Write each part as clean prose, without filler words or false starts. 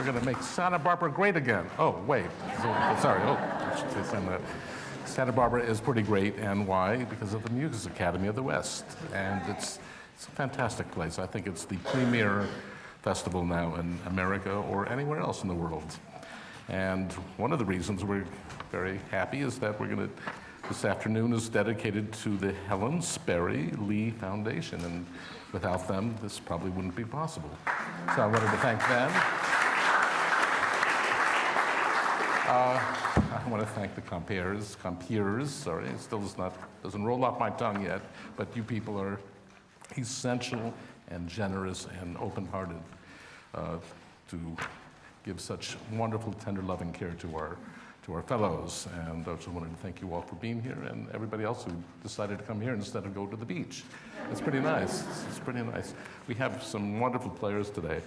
we're going to make Santa Barbara great again. Oh, wait. Sorry. Oh, I should say something that. Santa Barbara is pretty great, and why? Because of the Music Academy of the West. And it's a fantastic place. I think it's the premier festival now in America or anywhere else in the world. And one of the reasons we're very happy is that this afternoon is dedicated to the Helen Sperry Lee Foundation, and without them, this probably wouldn't be possible. So I wanted to thank them. I want to thank the compeers, sorry, it still doesn't roll off my tongue yet, but you people are essential and generous and open-hearted to give such wonderful, tender, loving care to our fellows. And I just wanted to thank you all for being here, and everybody else who decided to come here instead of go to the beach. It's pretty nice. It's pretty nice. We have some wonderful players today.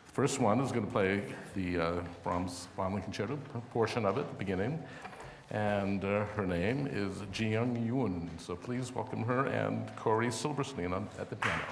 The first one is going to play the Brahms Violin Concerto portion of it, the beginning. And her name is Ji-Young Yoon. So please welcome her and Corey Silverstein at the piano.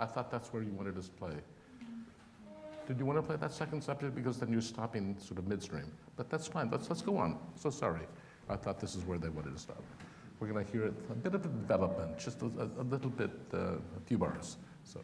I thought that's where you wanted us to play. Did you want to play that second subject? Because then you're stopping sort of midstream. But that's fine. Let's go on. So sorry. I thought this is where they wanted to stop. We're going to hear it, a bit of development, just a little bit, a few bars. So.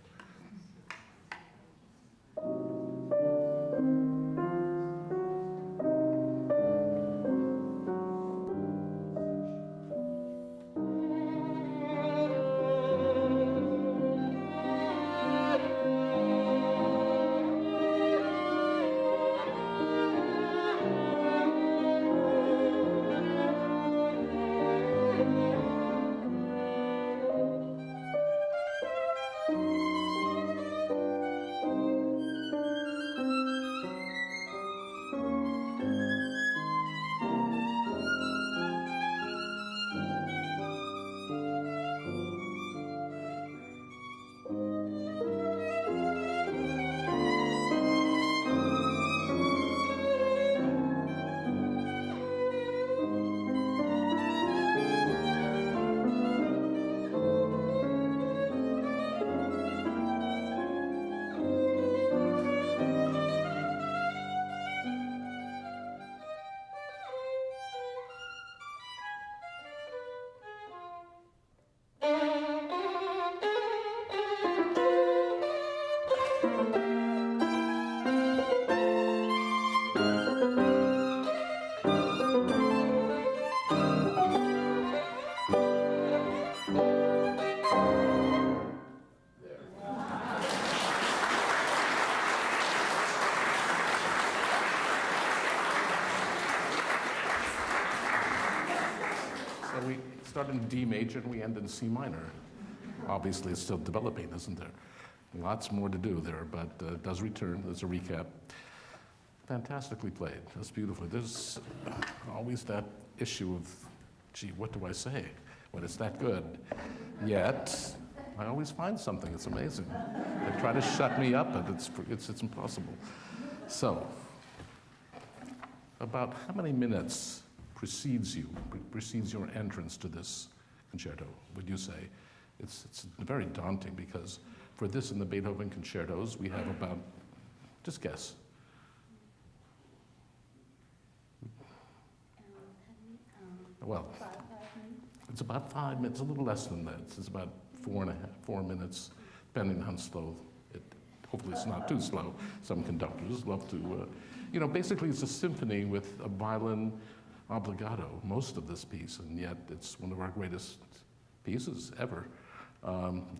So we start in D major and we end in C minor. Obviously, it's still developing, isn't there? Lots more to do there, but it does return. There's a recap. Fantastically played. That's beautiful. There's always that issue of, gee, what do I say when it's that good? Yet, I always find something. It's amazing. They try to shut me up, but it's impossible. So, about how many minutes precedes your entrance to this concerto, would you say? It's very daunting because for this and the Beethoven concertos, we have about, just guess. Well, it's about 5 minutes, a little less than that. It's about 4 minutes, depending on how slow hopefully it's not too slow. Some conductors love to, basically it's a symphony with a violin obbligato, most of this piece, and yet it's one of our greatest pieces ever.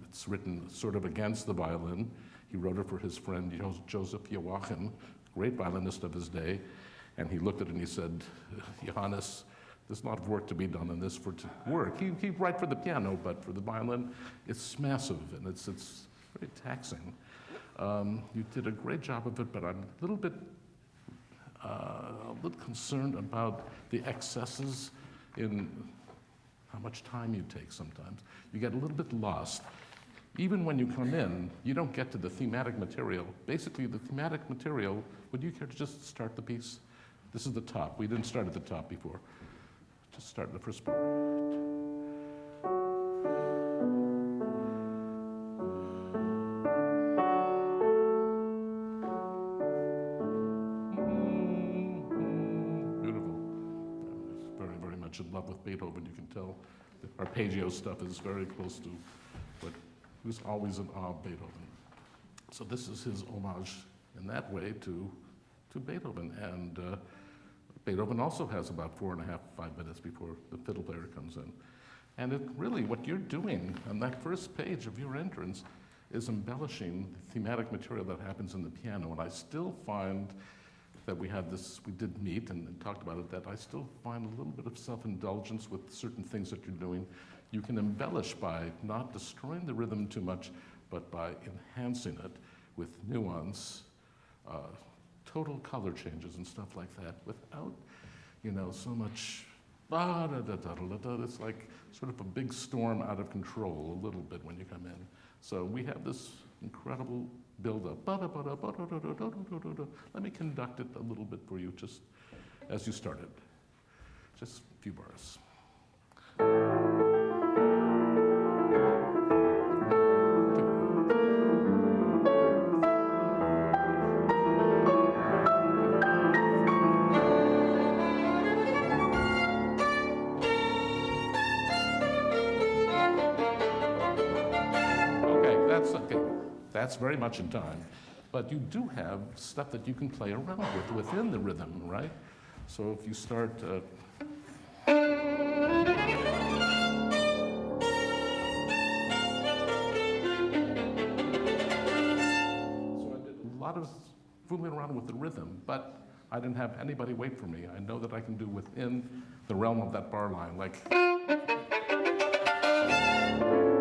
It's written sort of against the violin. He wrote it for his friend Joseph Joachim, great violinist of his day, and he looked at it and he said, Johannes, there's a lot of work to be done in this for to work. He'd write for the piano, but for the violin, it's massive and it's very taxing. You did a great job of it, but I'm a little concerned about the excesses in how much time you take sometimes. You get a little bit lost. Even when you come in, you don't get to the thematic material. Basically, the thematic material, would you care to just start the piece? This is the top. We didn't start at the top before. Just start the first part. Beautiful. Very, very much in love with Beethoven. You can tell the arpeggio stuff is very close to what he was always in awe of Beethoven. So this is his homage in that way to Beethoven. And Beethoven also has about 4.5, 5 minutes before the fiddle player comes in. And it really, what you're doing on that first page of your entrance is embellishing the thematic material that happens in the piano. And I still find that we did meet and talked about it, that I still find a little bit of self-indulgence with certain things that you're doing. You can embellish by not destroying the rhythm too much, but by enhancing it with nuance, total color changes and stuff like that without, so much, it's like sort of a big storm out of control a little bit when you come in. So we have this incredible build-up. Let me conduct it a little bit for you just as you started. Just a few bars. That's very much in time. But you do have stuff that you can play around with within the rhythm, right? So if you start... So I did a lot of fooling around with the rhythm, but I didn't have anybody wait for me. I know that I can do within the realm of that bar line, like...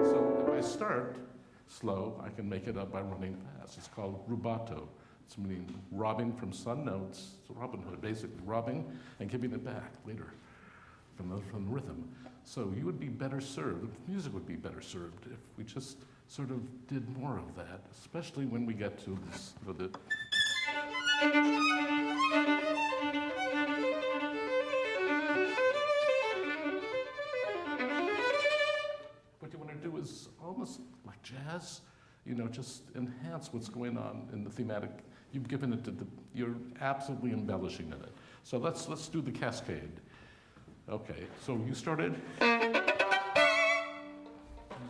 So if I start slow, I can make it up by running fast. It's called rubato. It's meaning robbing from some notes. It's Robin Hood, basically, robbing and giving it back later from the rhythm. So you would be better served, music would be better served if we just sort of did more of that, especially when we get to this, what you want to do is almost like jazz, just enhance what's going on in the thematic. You've given it you're absolutely embellishing in it. So let's do the cascade. Okay, so you started. Can you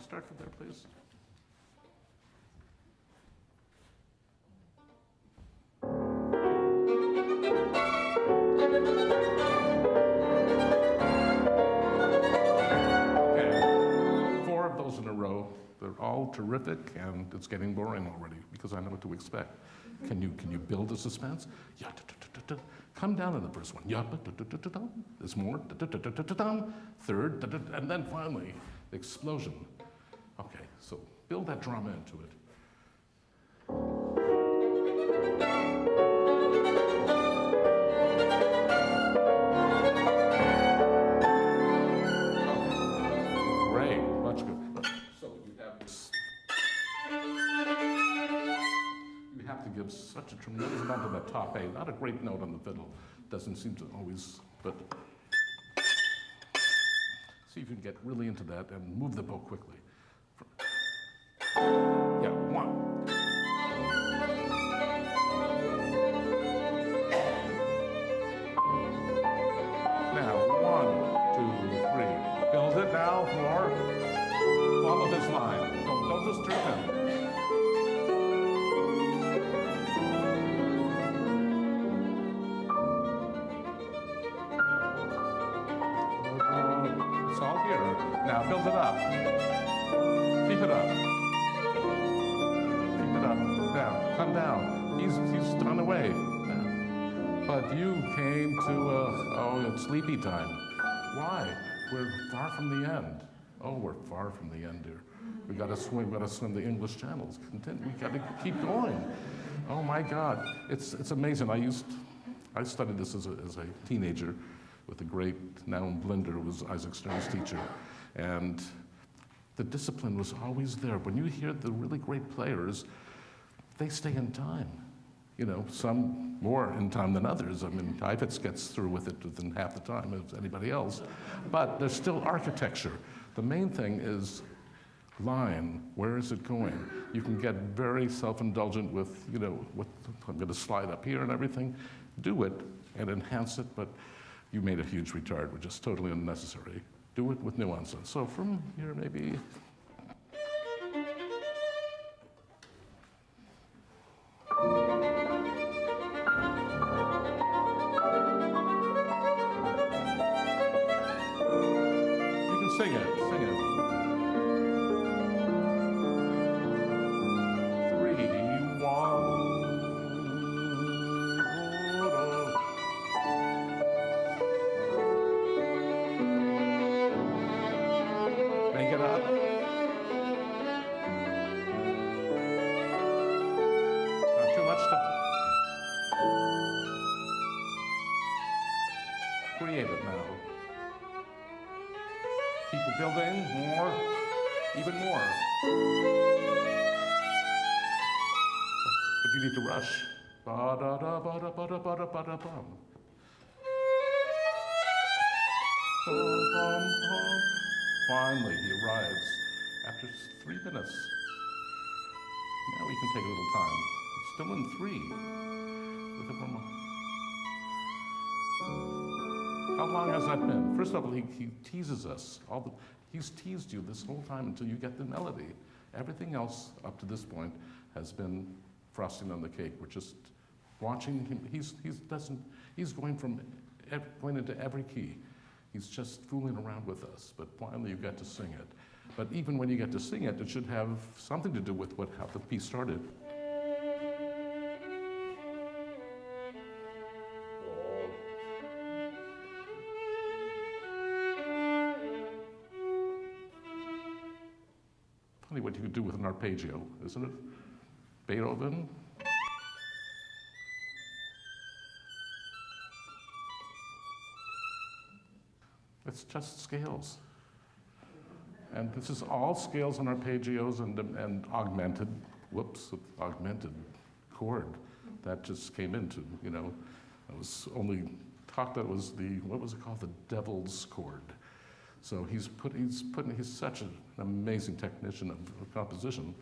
start from there, please? In a row, they're all terrific, and it's getting boring already because I know what to expect. Can you build a suspense? Yeah, Come down in the first one. There's more. Third, and then finally, the explosion. Okay, so build that drama into it. Great, much good. So you have to give such a tremendous amount of that top A, not a great note on the fiddle. Doesn't seem to always, but see if you can get really into that and move the bow quickly. Yeah, one. Now, 1, 2, 3. Build it now, more. Follow this line. Don't just trip him. It's all here. Now, build it up. Keep it up. Keep it up. Down. Come down. He's gone away. But you came to, it's sleepy time. Why? We're far from the end. Oh, we're far from the end, dear. We gotta swim the English channels. We gotta keep going. Oh my God, it's amazing. I studied this as a teenager with the great, now Blinder, who was Isaac Stern's teacher. And the discipline was always there. When you hear the really great players, they stay in time. You know, some more in time than others. I mean, Ivets gets through with it within half the time as anybody else. But there's still architecture. The main thing is line. Where is it going? You can get very self-indulgent with, I'm going to slide up here and everything. Do it and enhance it, but you made a huge retard, which is totally unnecessary. Do it with nuance. So from here, maybe. Sing it. 3, 1. Make it up. Not too much to create it now. Keep it building, more, even more. But you need to rush. Ba-da-da-ba-da-ba-da-ba-da-ba-da-bum. Bum-bum-bum. Finally, he arrives after 3 minutes. Now we can take a little time. It's still in 3. With a How long has that been? First of all, he teases us. He's teased you this whole time until you get the melody. Everything else up to this point has been frosting on the cake. We're just watching him. He's going into every key. He's just fooling around with us. But finally, you get to sing it. But even when you get to sing it, it should have something to do with how the piece started. Funny what you could do with an arpeggio, isn't it? Beethoven. It's just scales. And this is all scales and arpeggios and augmented chord that just came into, it was only talked that was what was it called? The devil's chord. So he's such an amazing technician of composition,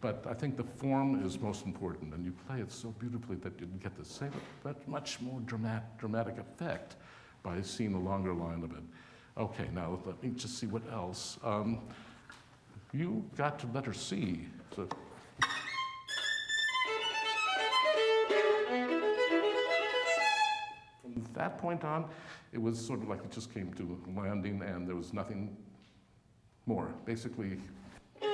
but I think the form is most important, and you play it so beautifully that you get the same, but much more dramatic effect by seeing a longer line of it. Okay, now let me just see what else. You got to letter C. So. From that point on, it was sort of like it just came to a landing and there was nothing more. Basically, the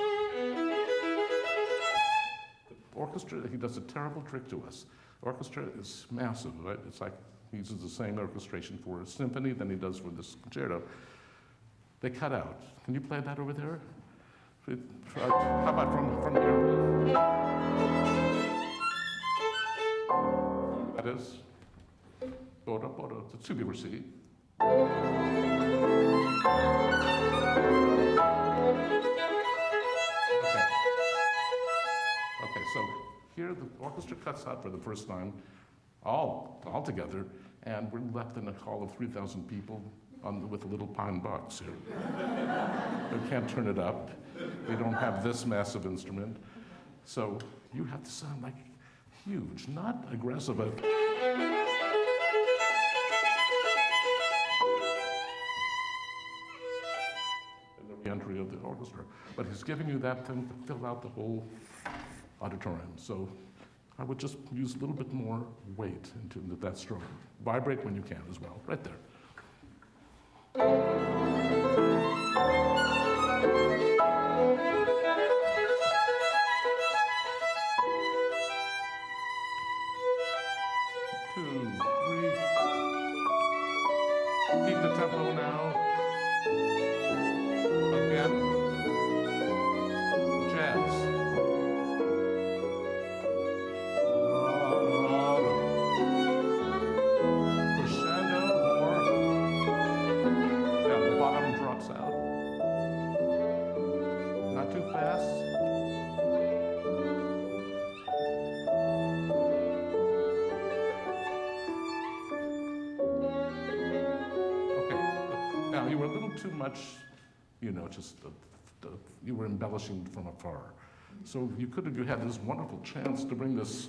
orchestra, he does a terrible trick to us. Orchestra is massive, right? It's like He uses the same orchestration for a symphony than he does for this concerto. They cut out. Can you play that over there? How about from here? That is. Bora, bora. It's a 2B/C. Okay, so here the orchestra cuts out for the first time, all together, and we're left in a hall of 3,000 people with a little pine box here. We can't turn it up. We don't have this massive instrument. So you have to sound like huge, not aggressive, but the entry of the orchestra. But he's giving you that thing to fill out the whole auditorium. So I would just use a little bit more weight into that stroke. Vibrate when you can as well, right there. Two, three. Keep the tempo now. Again. Jazz. Crescendo more. Yeah, the bottom drops out. Not too fast. Now, you were a little too much, just you were embellishing from afar. So you had this wonderful chance to bring this.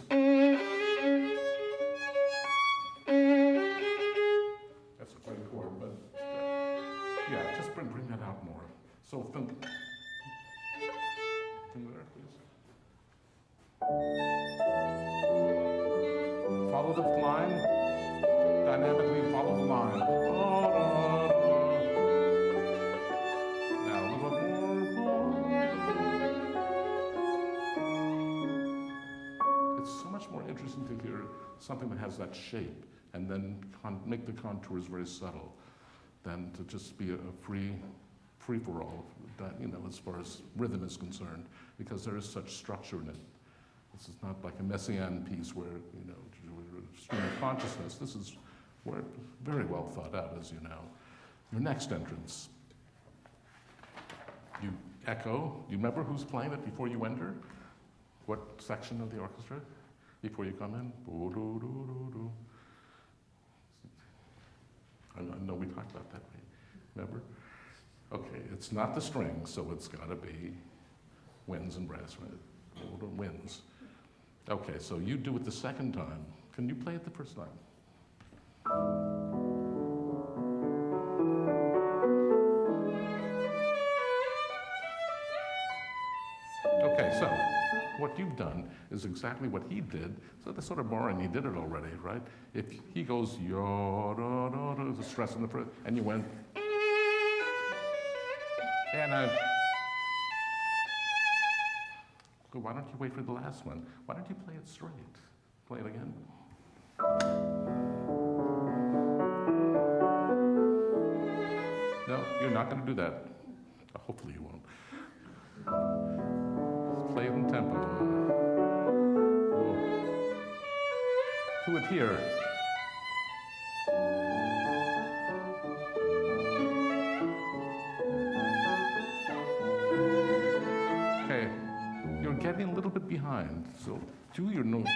That's a great chord, but yeah, just bring that out more. So from there, please. Follow the line. Dynamically follow the line. More interesting to hear something that has that shape and then make the contours very subtle than to just be a free-for-all, as far as rhythm is concerned, because there is such structure in it. This is not like a Messiaen piece where, stream of consciousness. This is very well thought out, as you know. Your next entrance, you echo. You remember who's playing it before you enter? What section of the orchestra? Before you come in, I know we talked about that, remember? Okay, it's not the strings, so it's got to be winds and brass, right? Winds. Okay, so you do it the second time. Can you play it the first time? Okay, so what you've done is exactly what he did. So that's sort of boring. He did it already, right? If he goes yo da da da, the stress in the first, and you went, and why don't you wait for the last one? Why don't you play it straight? Play it again. No, you're not going to do that. Hopefully you won't. Play it in tempo. Do it here. Okay, you're getting a little bit behind, so do your note.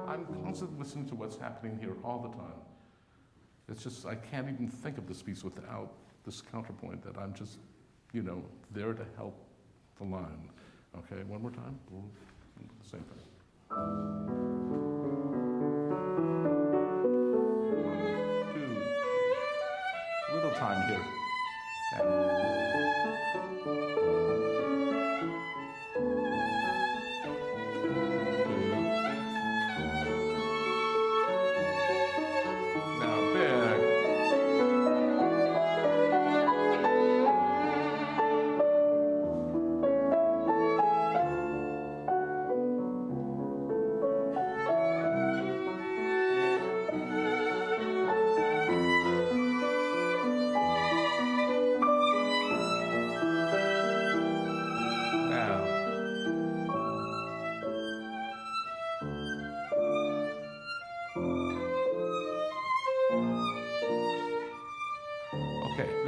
I'm constantly listening to what's happening here all the time. It's just, I can't even think of this piece without this counterpoint that I'm just, there to help the line. Okay, one more time. Same thing. 1, 2, little time here.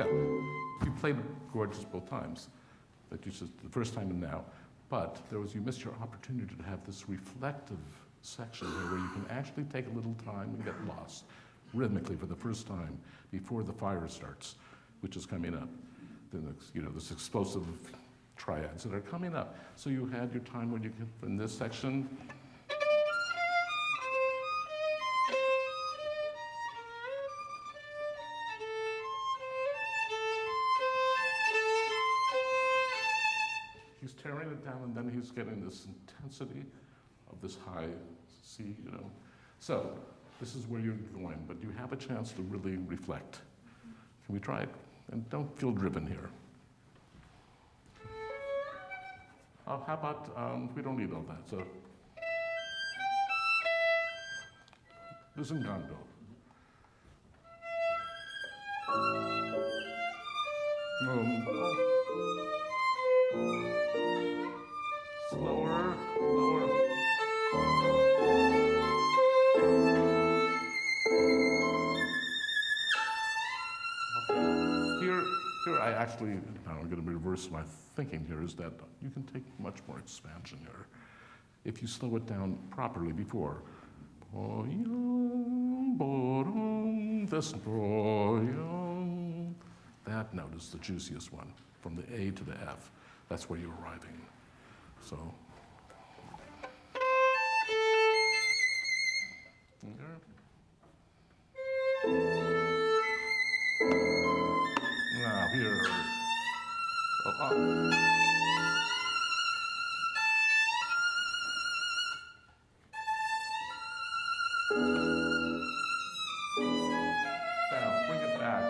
Now, you played gorgeous both times, that you just, the first time and now, but you missed your opportunity to have this reflective section here where you can actually take a little time and get lost rhythmically for the first time before the fire starts, which is coming up. Then, this explosive triads that are coming up. So you had your time where you can, in this section, he's tearing it down, and then he's getting this intensity of this high C, So this is where you're going, but you have a chance to really reflect. Can we try it? And don't feel driven here. Oh, how about, we don't need all that, so. Lusingando. Slower, lower. Here I actually, now I'm going to reverse my thinking here, is that you can take much more expansion here if you slow it down properly before. This, that note is the juiciest one, from the A to the F. That's where you're arriving. So. Now here. Up. Now bring it back.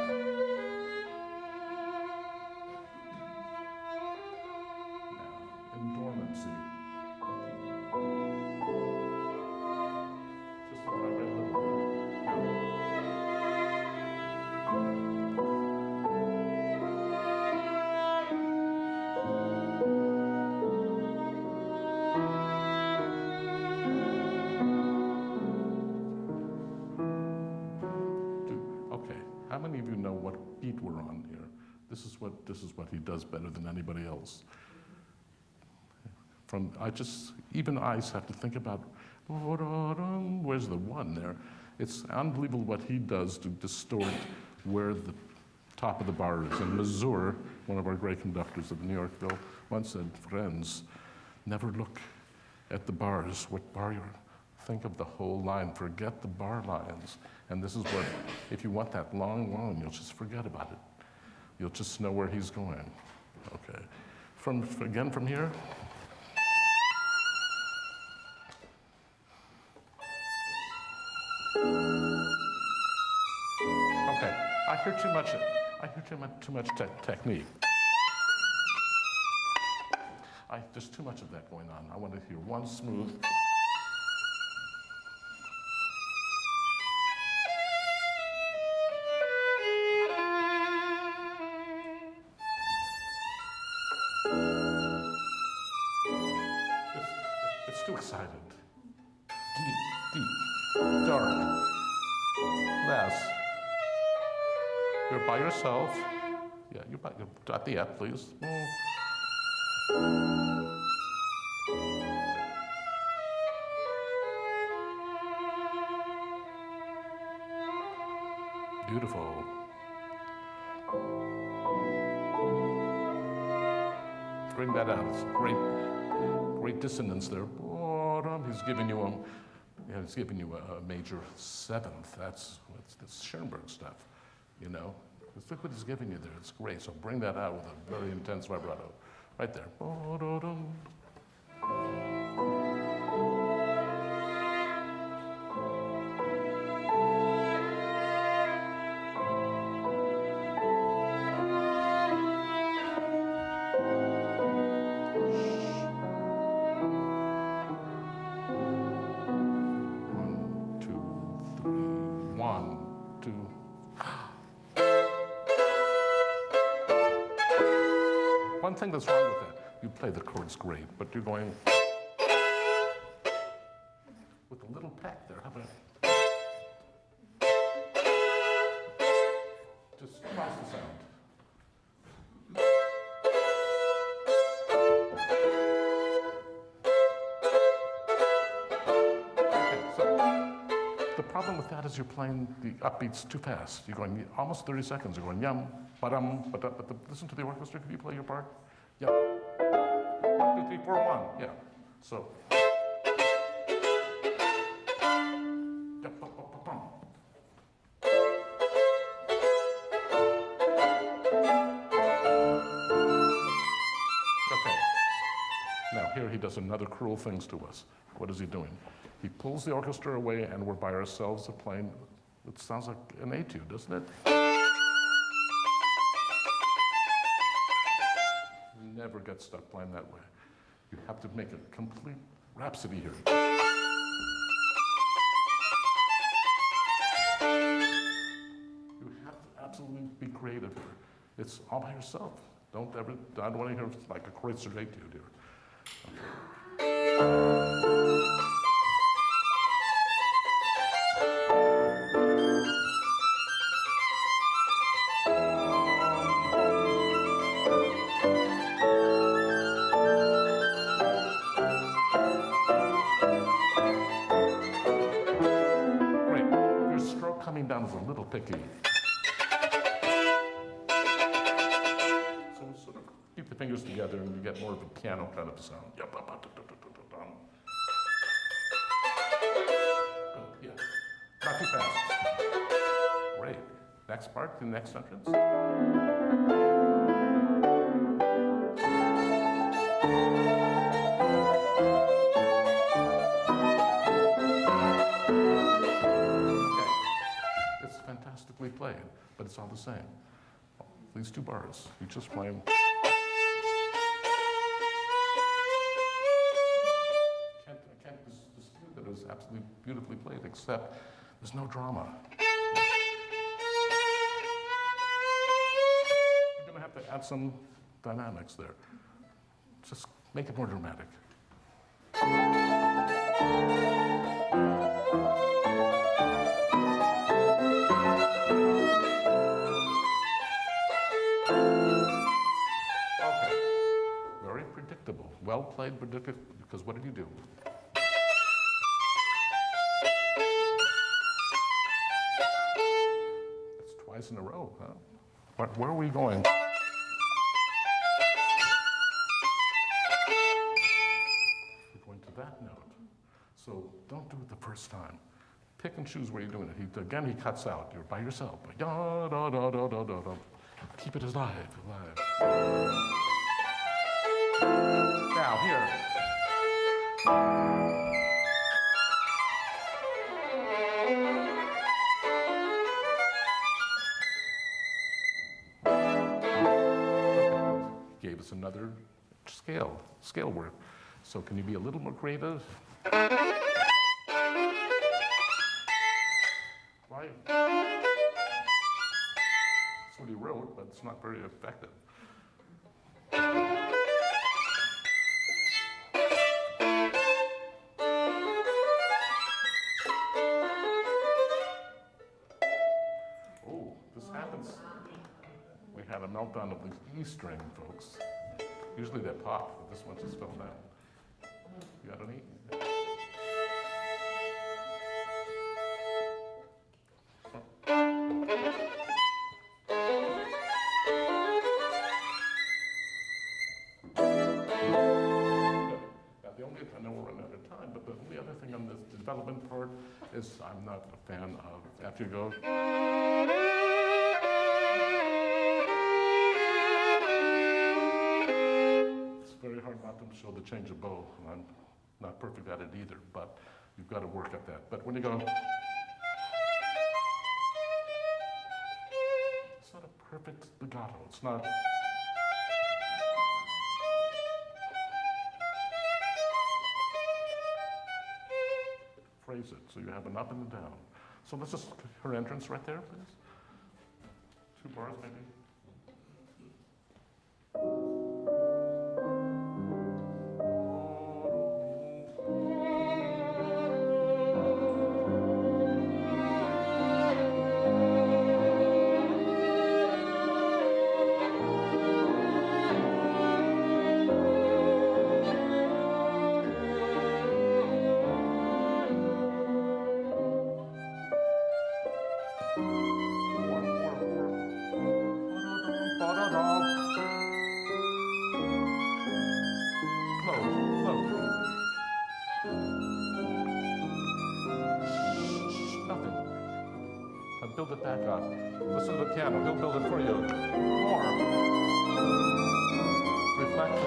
Now in dormancy. Just the right little bit. Okay, how many of you know what beat we're on here? This is what he does better than anybody else. Even I have to think about, where's the one there? It's unbelievable what he does to distort where the top of the bar is. And Mazur, one of our great conductors of New Yorkville, once said, friends, never look at the bars, what bar you're, think of the whole line, forget the bar lines. And this is what, if you want that long line, you'll just forget about it. You'll just know where he's going. Okay, again from here. Okay, I hear too much technique. There's too much of that going on. I want to hear one smooth. It's too excited. Deep, dark, less. You're by yourself. Yeah, you're at the F, please. Beautiful. Bring that out. It's great dissonance there. He's giving you a major seventh. That's Schoenberg stuff, Look what he's giving you there. It's great. So bring that out with a very intense vibrato, right there. One thing that's wrong with that, you play the chords great, but you're going with a little peck there. How about just cross the sound. problem with that is you're playing the upbeats too fast. You're going almost 30 seconds. You're going yum, ba-dum, ba-dum, but listen to the orchestra. Can you play your part? Yum. 1, 2, 3, 4, 1. Yeah. So. Yum, bum, bum, bum, bum. Okay. Now here he does another cruel things to us. What is he doing? He pulls the orchestra away and we're by ourselves playing. It sounds like an etude, doesn't it? You never get stuck playing that way. You have to make a complete rhapsody here. You have to absolutely be creative here. It's all by yourself. I don't want to hear like a Kreutzer etude here. Great. Your stroke coming down is a little picky. So sort of keep the fingers together and you get more of a piano kind of sound. Good, yeah. Not too fast. Great. Next part, the next entrance. Okay. It's fantastically played, but it's all the same. These two bars, you just play them. I can't dispute that it was absolutely beautifully played, except there's no drama. You're going to have to add some dynamics there. Just make it more dramatic. Okay. Very predictable. Well played, predictable, because what did you do? That's twice in a row, huh? Where are we going? We're going to that note. So don't do it the first time. Pick and choose where you're doing it. Again, he cuts out. You're by yourself. Da, da, da, da, da, da, da. Keep it alive. Now, here. Gave us another scale work. So can you be a little more creative? Right. That's what he wrote, but it's not very effective. Oh, this happens. We had a meltdown of the E string, folks. Usually they pop, but this one just fell down. You got an E? I know we're running out of time, but the only other thing on this development part is I'm not a fan of, after you go, it's very hard not to show the change of bow. I'm not perfect at it either, but you've got to work at that. But when you go, it's not a perfect legato. It's not. Phrase it, so you have an up and a down. So let's just, her entrance right there, please. 2 bars maybe. build it back up. Listen to the piano, he'll build it for you. More. Reflect it.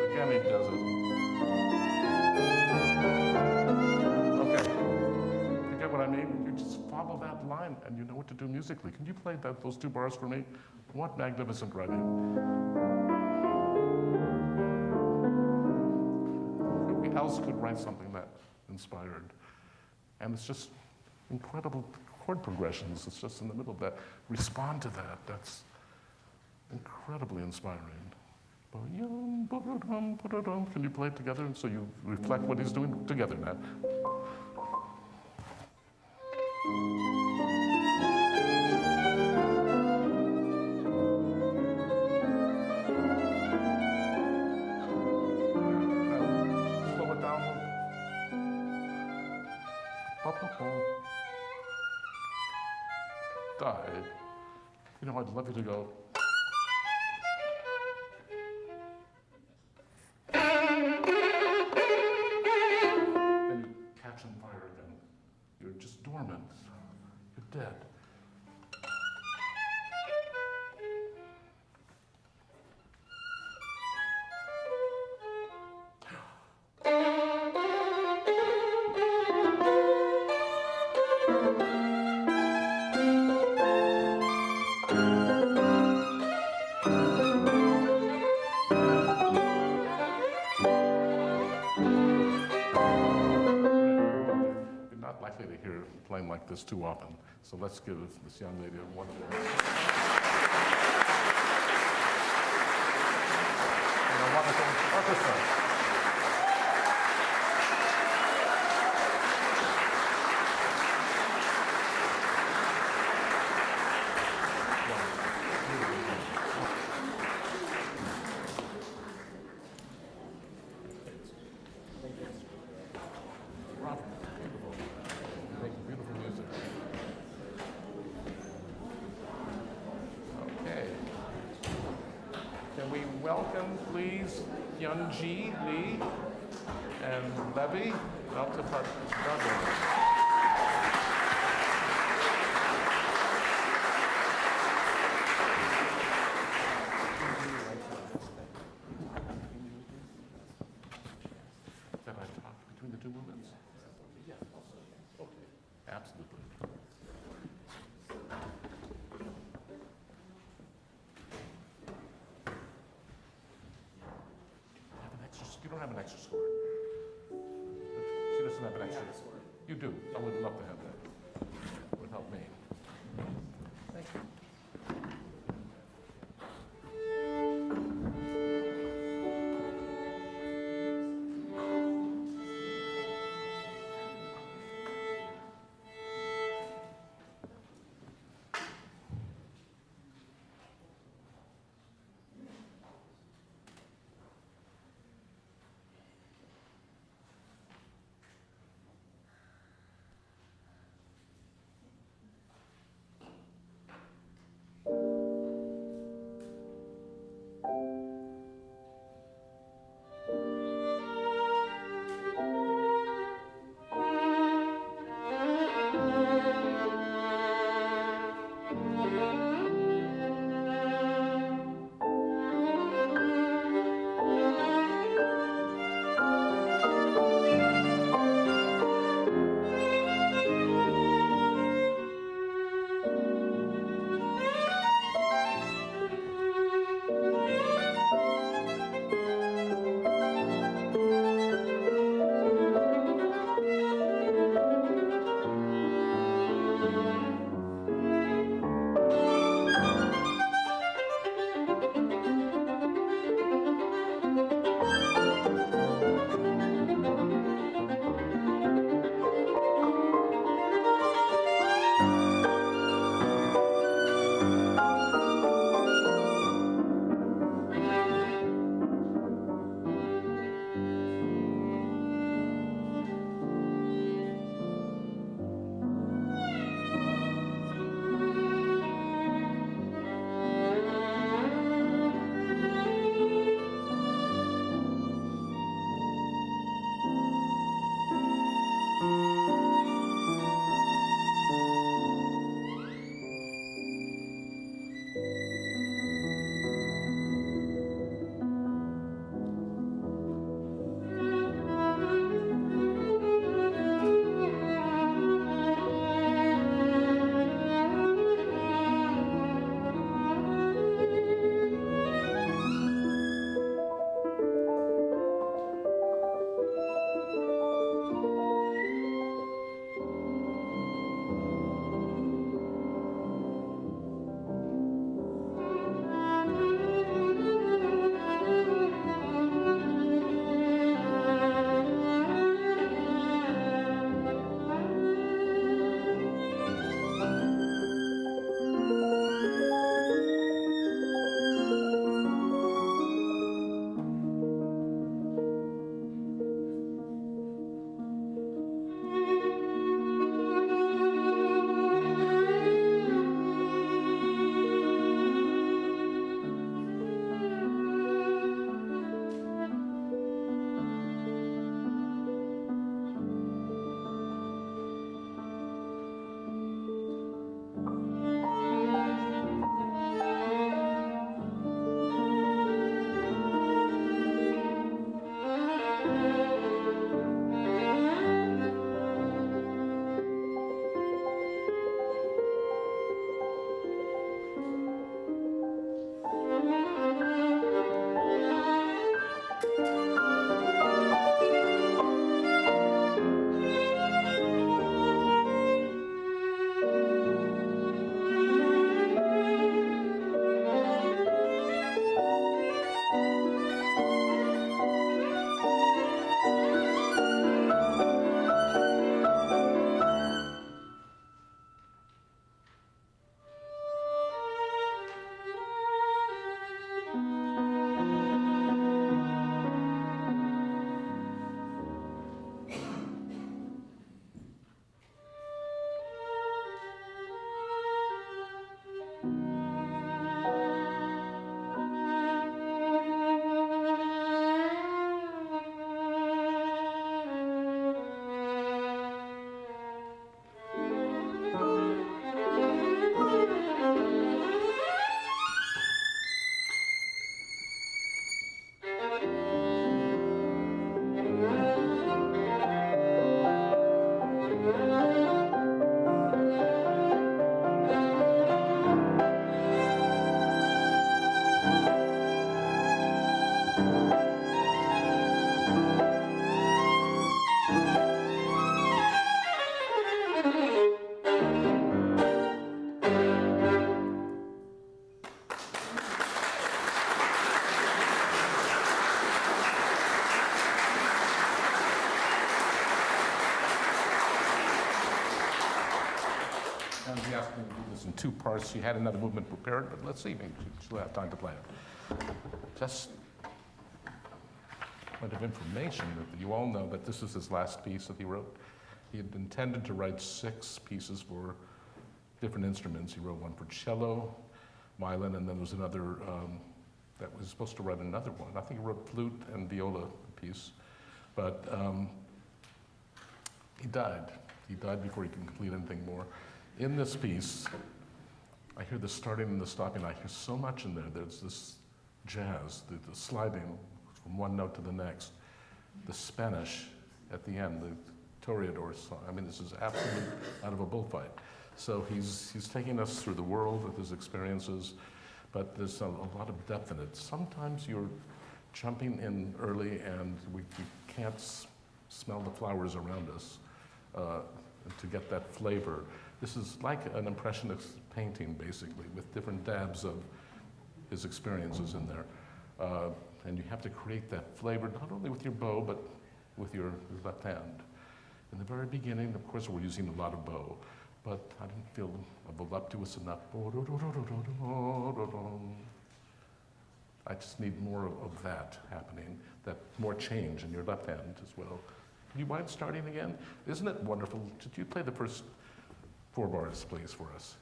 Again, he does it. Okay. You get what I mean? You just follow that line and you know what to do musically. Can you play those 2 bars for me? What magnificent writing. Who else could write something that inspired? And it's just incredible chord progressions. It's just in the middle of that. Respond to that. That's incredibly inspiring. Can you play it together? And so you reflect what he's doing together now. Slow it down. Die. You know, I'd love you to go. Then you catch on fire again. You're just dormant. You're dead. Likely to hear playing like this too often. So let's give this young lady a wonderful and a wonderful orchestra. Welcome, please, Hyun-ji Lee and Levy up to Chicago. Can I talk between the 2 movements? Yeah. Okay. Absolutely. You don't have an extra score. She doesn't have an extra score. You do. I would love to have that. It would help me. Thank you. going to do this in two parts. She had another movement prepared, but let's see, maybe she'll have time to play it. Just a point of information that you all know that this is his last piece that he wrote. He had intended to write 6 pieces for different instruments. He wrote one for cello, violin, and then there was another that was supposed to write another one. I think he wrote flute and viola piece, but he died. He died before he could complete anything more. In this piece, I hear the starting and the stopping. I hear so much in there. There's this jazz, the sliding from one note to the next, the Spanish at the end, the toreador song. I mean, this is absolutely out of a bullfight. So he's taking us through the world with his experiences, but there's a lot of depth in it. Sometimes you're jumping in early and we can't smell the flowers around us to get that flavor. This is like an impressionist painting, basically, with different dabs of his experiences in there. And you have to create that flavor, not only with your bow, but with your left hand. In the very beginning, of course, we're using a lot of bow, but I didn't feel voluptuous enough. I just need more of that happening, that more change in your left hand as well. Do you mind starting again? Isn't it wonderful? Could you play the first 4 bars, please, for us?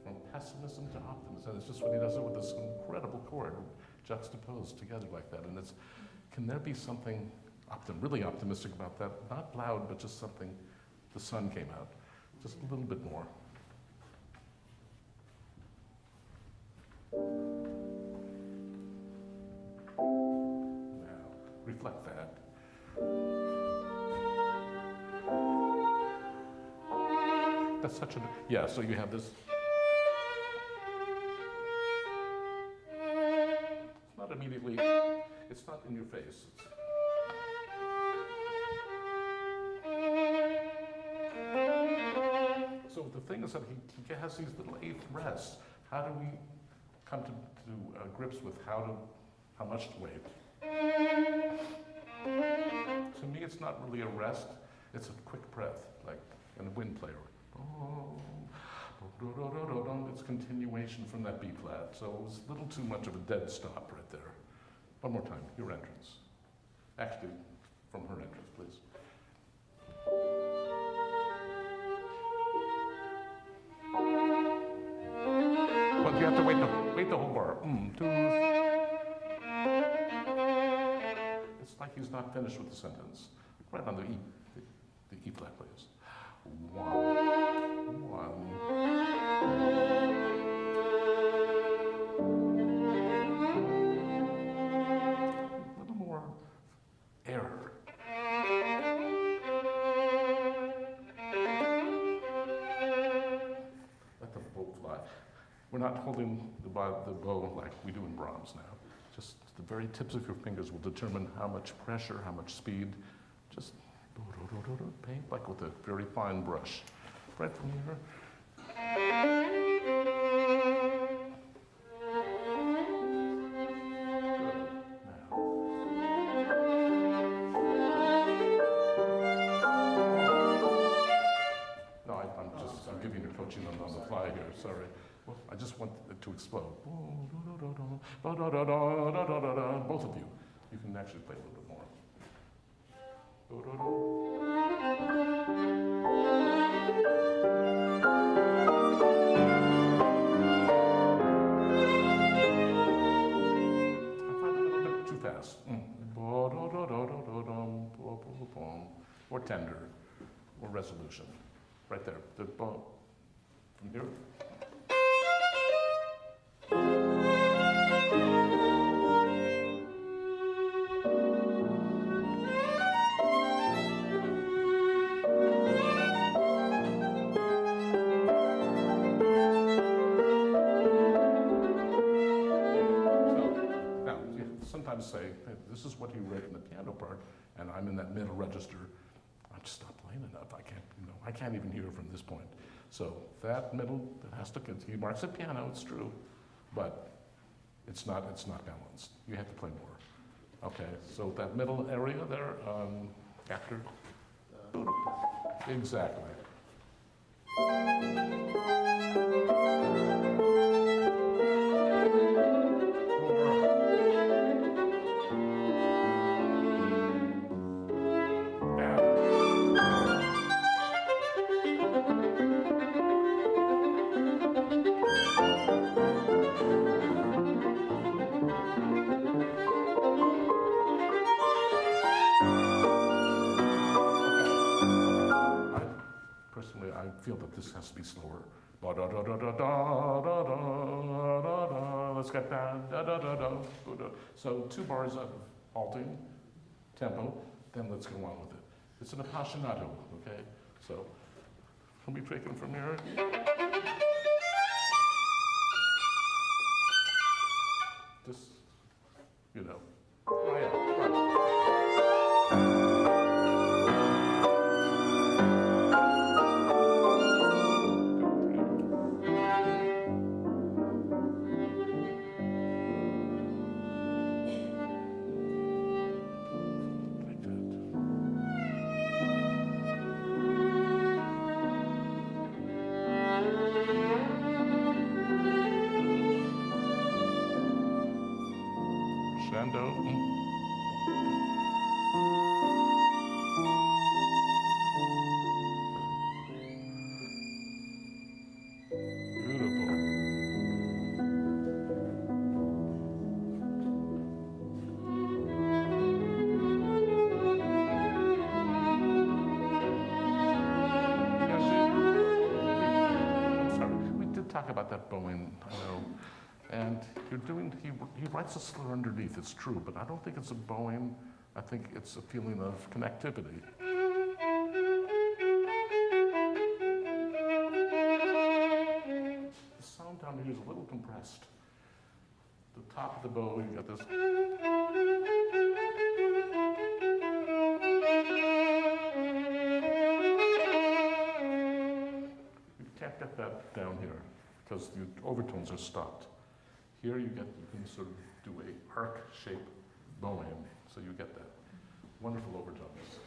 From pessimism to optimism. It's just when he does it with this incredible chord juxtaposed together like that. And can there be something really optimistic about that? Not loud, but just something, the sun came out. Just a little bit more. Now, reflect that. That's such a, yeah, so you have this. It's not immediately, it's not in your face. So the thing is that he has these little 8th rests. How do we come to grips with how much to wait? To me, it's not really a rest. It's a quick breath, like in a wind player. It's continuation from that B flat. So it was a little too much of a dead stop right there. One more time, your entrance. Actually, from her entrance, please. Well, you have to wait the whole bar. 2. It's like he's not finished with the sentence. Right on the E flat, please. 1, 1. A little more air. Let the bow fly. We're not holding the bow like we do in Brahms now. Just the very tips of your fingers will determine how much pressure, how much speed. Just paint like with a very fine brush. Right from here. Good. Now. No, I'm giving you coaching on the fly here, sorry. Well, I just want it to explode. Both of you. You can actually play a little bit more. I find it a little bit too fast. Or tender, or resolution. Right there. The bow. From here. Say, hey, this is what he wrote in the piano part, and I'm in that middle register. I'm just not playing enough. I can't even hear from this point. So that middle, it has to. He marks it piano. It's true, but it's not balanced. You have to play more. Okay. So that middle area there, After? Exactly. Personally, I feel that this has to be slower. Let's get down. So 2 bars of halting tempo, then let's go on with it. It's an appassionato, okay? So let me take it from here. This, you know. Oh, yeah, right. Talk about that bowing, I know. And he writes a slur underneath, it's true, but I don't think it's a bowing. I think it's a feeling of connectivity. The sound down here is a little compressed. The top of the bow, you got this. You can't get that down here, because the overtones are stopped. Here you can sort of do a arc shape bowing, so you get that wonderful overtones.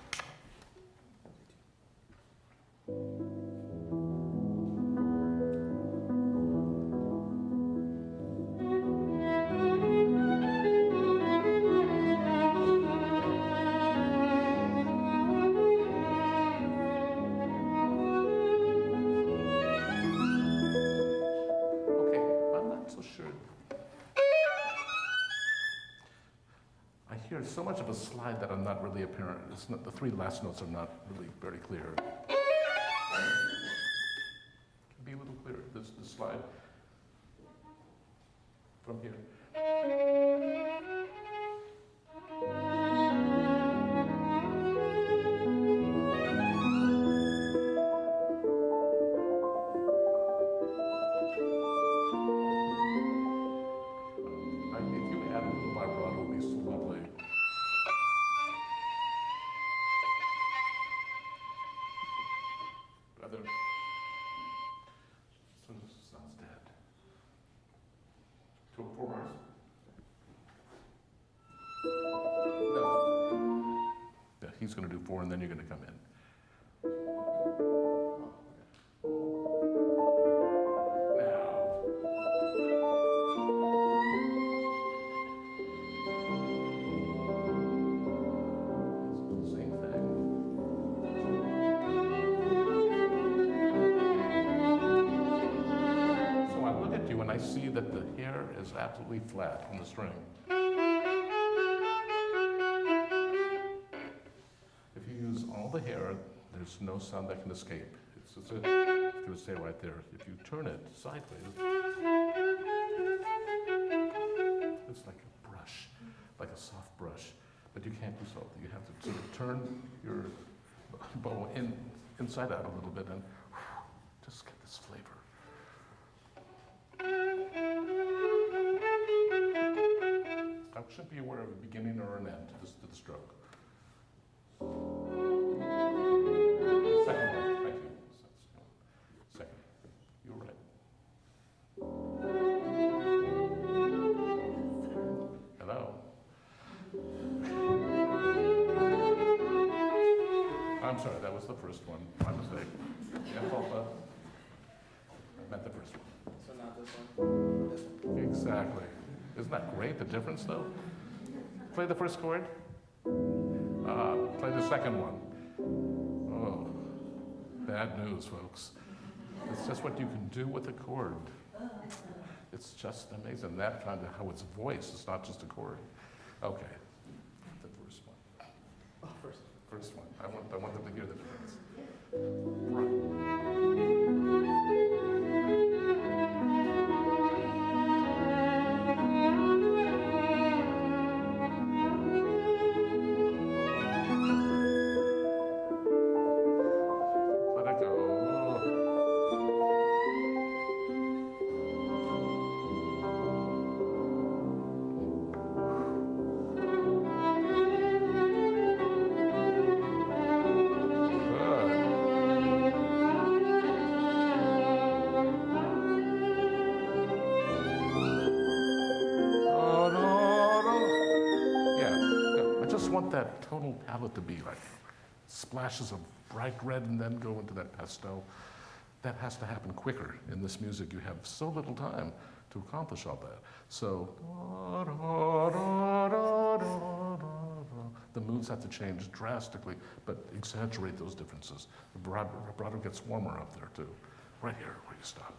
So much of a slide that I'm not really apparent. It's not, the 3 last notes are not really very clear. Can be a little clearer. This slide from here. If you add a little vibrato, it'll be so lovely. Sounds dead. 2 or 4 bars. No. Yeah, he's going to do 4, and then you're going to come in. I see that the hair is absolutely flat on the string. If you use all the hair, there's no sound that can escape. It's going to stay right there. If you turn it sideways, it's like a brush, like a soft brush. But you can't do so. You have to sort of turn your bow inside out a little bit and just get this flavor. I should be aware of a beginning or an end to the stroke. Second one, thank you. Second, you're right. Hello. this one or this one. Exactly. Isn't that great, the difference though? Play the first chord. Play the second one. Oh, bad news, folks. It's just what you can do with a chord. It's just amazing. That kind of how it's voice. It's not just a chord. Okay, the first one. Oh, First one. I want them to hear the difference. Right. Let it go. That tonal palette to be like splashes of bright red and then go into that pastel. That has to happen quicker in this music. You have so little time to accomplish all that. So the moods have to change drastically, but exaggerate those differences. The vibrato gets warmer up there too. Right here where you stop.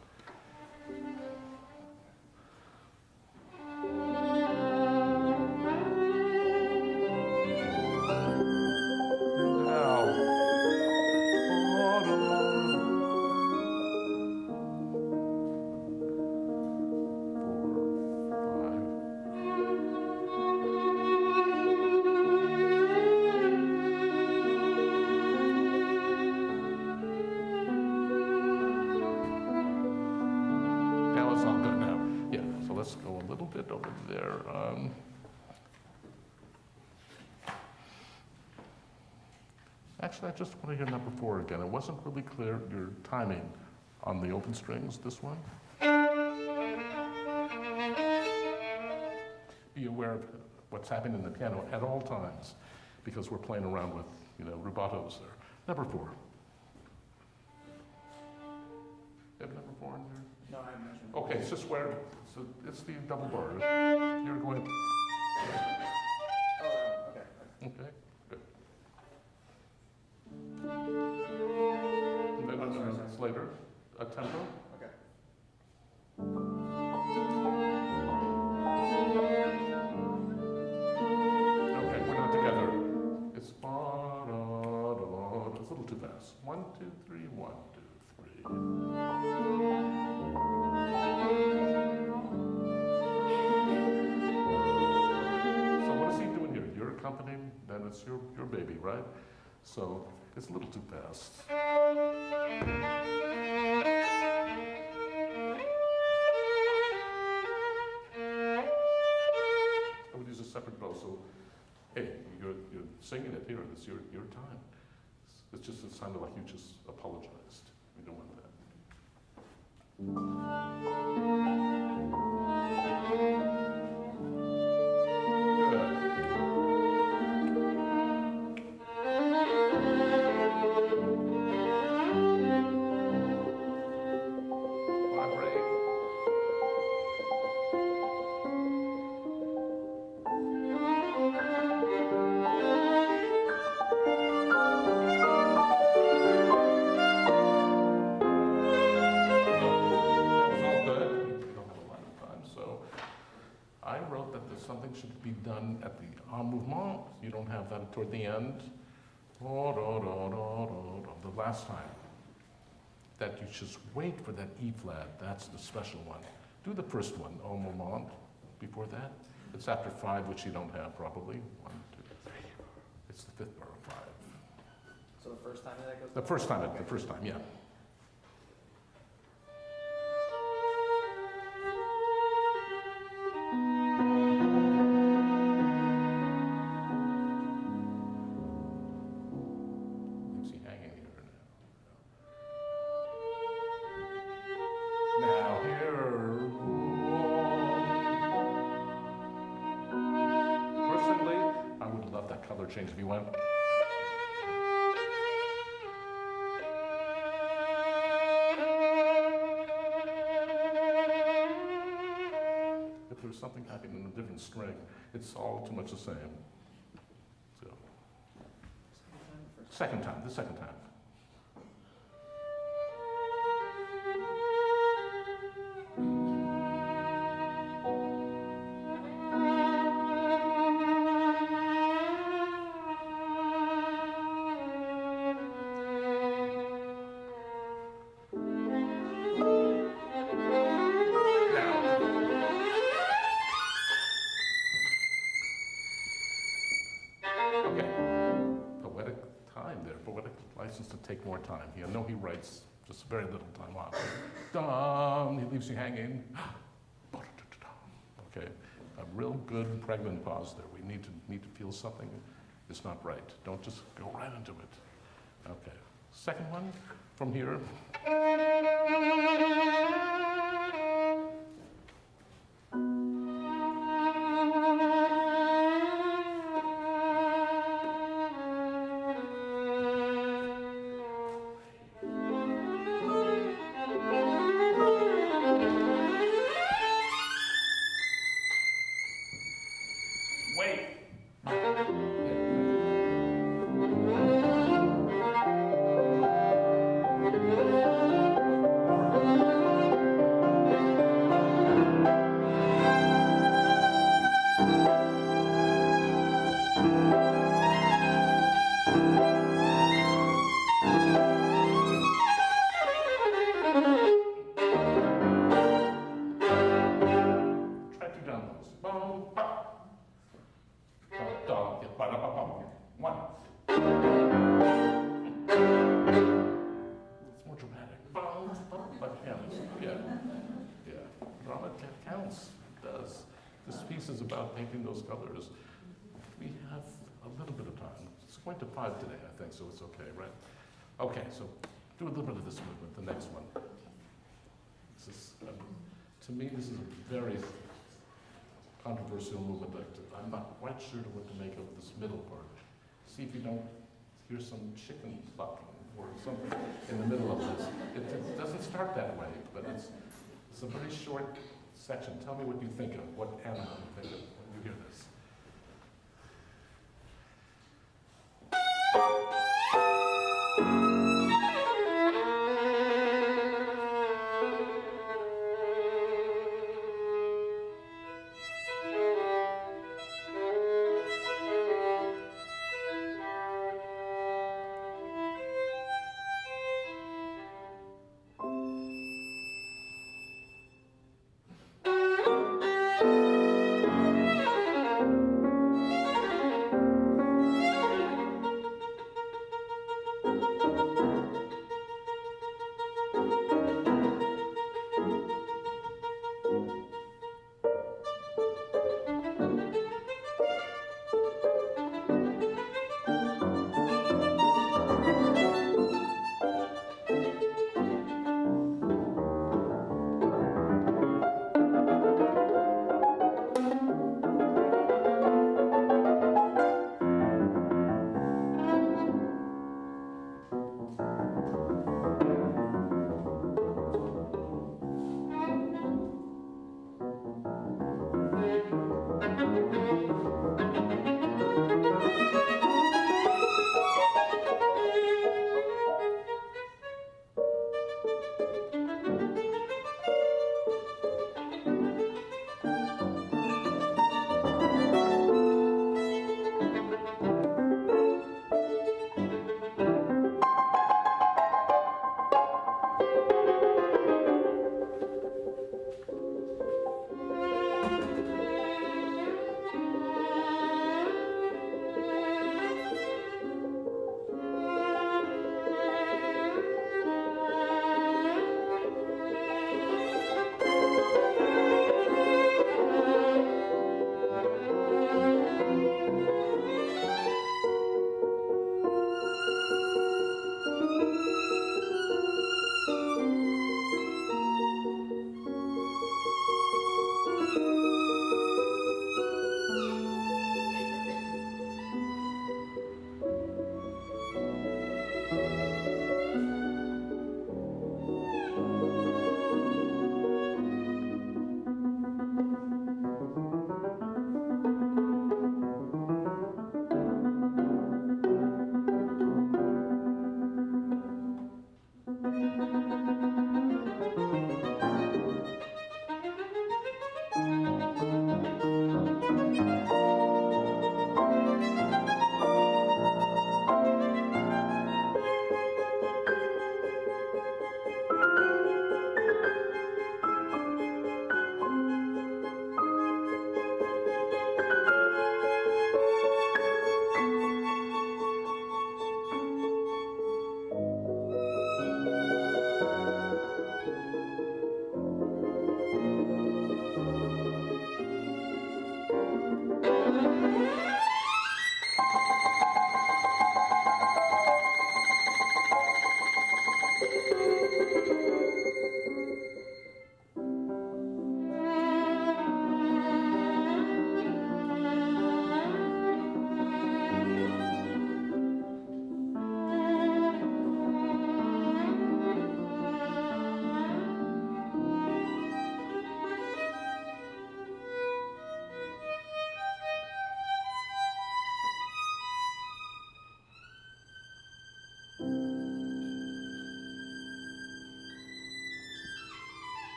Let's go a little bit over there. Actually, I just want to hear number 4 again. It wasn't really clear your timing on the open strings, this one. Be aware of what's happening in the piano at all times, because we're playing around with, rubatos there. Number 4. You have number 4 in there? No, I haven't mentioned. Okay, it's just where, so it's the double bar. You're going. Oh, okay. Okay, good. And then it's later, a tempo. Okay. Okay, we're not together. It's ba da da da. It's a little too fast. 1, 2, 3, 1, 2, 3. Accompanying, then it's your baby, right? So it's a little too fast. I would use a separate bow. So, hey, you're singing it here. It's your time. It's just it sounded like you just apologized. We don't want that. Something should be done at the en mouvement. You don't have that toward the end. The last time. That you just wait for that E flat. That's the special one. Do the first one, en mouvement, before that. It's after 5, which you don't have probably. 1, 2, 3. It's the 5th bar of 5. So the first time that goes? The first time, yeah. Change if you want. there's something happening in a different string. It's all too much the same. So, Second time or the first? second time. Okay, poetic time there, poetic license to take more time. I know he writes just very little time off. Dum, he leaves you hanging. Okay, a real good pregnant pause there. We need to feel something is not right. Don't just go right into it. Okay, second one from here. Wait. Try two down notes. Boom, pop. Da, da, ba, da, ba, bum. One. It's more dramatic. Boom, bum, but counts. Yeah. Yeah. Drama counts. It does. This piece is about painting those colors. We have a little bit of time. It's going to 5 today, I think, so it's okay, right? Okay, so do a little bit of this movement, the next one. This is, to me, this is a very controversial movement that I'm not quite sure what to make of this middle part. See if you don't hear some chicken clucking or something in the middle of this. It doesn't start that way, but it's a very short section. Tell me what you think of, what animal you think of when you hear this.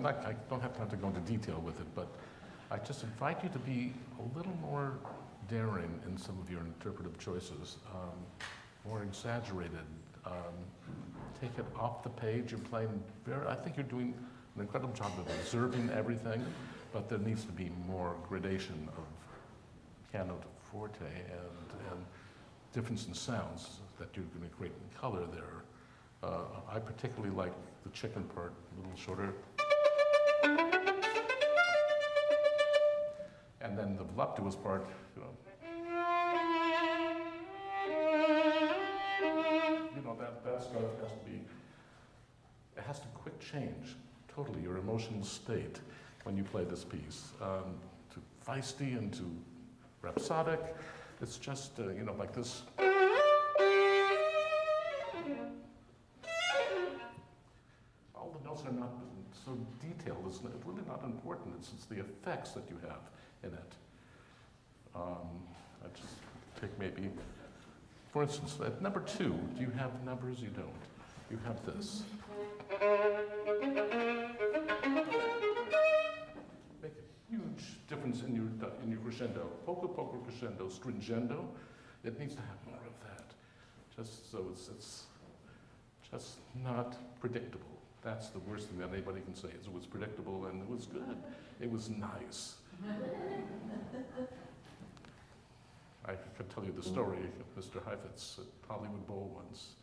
I don't have time to go into detail with it, but I just invite you to be a little more daring in some of your interpretive choices, more exaggerated. Take it off the page. You're playing I think you're doing an incredible job of observing everything, but there needs to be more gradation of piano to forte and difference in sounds that you're going to create in color there. I particularly like the chicken part a little shorter. And then the voluptuous part, that stuff has to be, it has to quick change totally your emotional state when you play this piece. To feisty and to rhapsodic, it's just, like this. All the notes are not so detailed. It's really not important. It's the effects that you have in it. I just take maybe, for instance, at number 2, do you have numbers? You don't. You have this. Make a huge difference in your crescendo. Poco poco crescendo, stringendo. It needs to have more of that. Just so it's just not predictable. That's the worst thing that anybody can say is it was predictable and it was good. It was nice. I could tell you the story of Mr. Heifetz at Hollywood Bowl once.